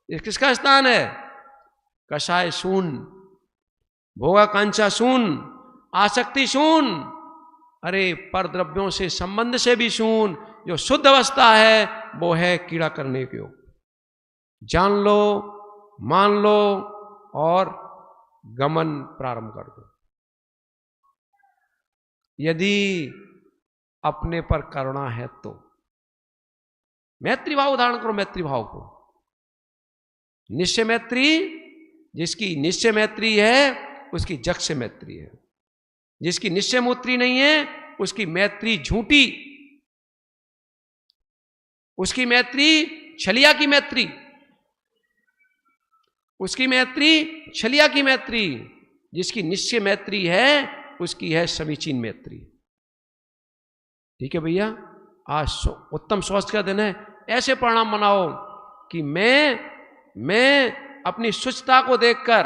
ये किसका स्थान है? कषाय शून्य, भोगाकांक्षा शून्य, आसक्ति शून्य, अरे पर द्रव्यों से संबंध से भी शून्य। जो शुद्ध अवस्था है वो है कीड़ा करने के योग। जान लो, मान लो और गमन प्रारंभ कर दो। यदि अपने पर करुणा है तो मैत्री भाव धारण करो, मैत्री भाव को। निश्चय मैत्री, जिसकी निश्चय मैत्री है उसकी जग से मैत्री है, जिसकी निश्चय मैत्री नहीं है उसकी मैत्री झूठी, उसकी मैत्री छलिया की मैत्री, उसकी मैत्री छलिया की मैत्री। जिसकी निश्चय मैत्री है उसकी है समीचीन मैत्री। ठीक है भैया, आज उत्तम शौच का दिन है। ऐसे परिणाम मनाओ कि मैं अपनी शुचिता को देखकर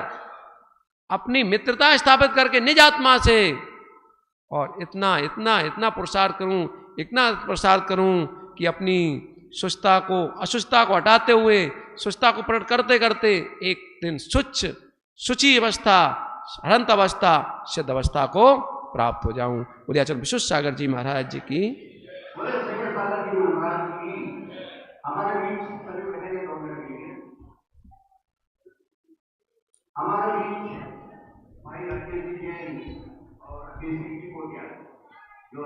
अपनी मित्रता स्थापित करके निज आत्मा से और इतना इतना इतना पुरुषार्थ करूं, इतना पुरुषार्थ करूं कि अपनी शुचिता को, अशुचिता को हटाते हुए शुचिता को प्रकट करते करते एक दिन शुचि अवस्था, हरंत अवस्था, सिद्ध अवस्था को प्राप्त हो जाऊं। उदयाचल विश्वेश्वर सागर जी महाराज जी की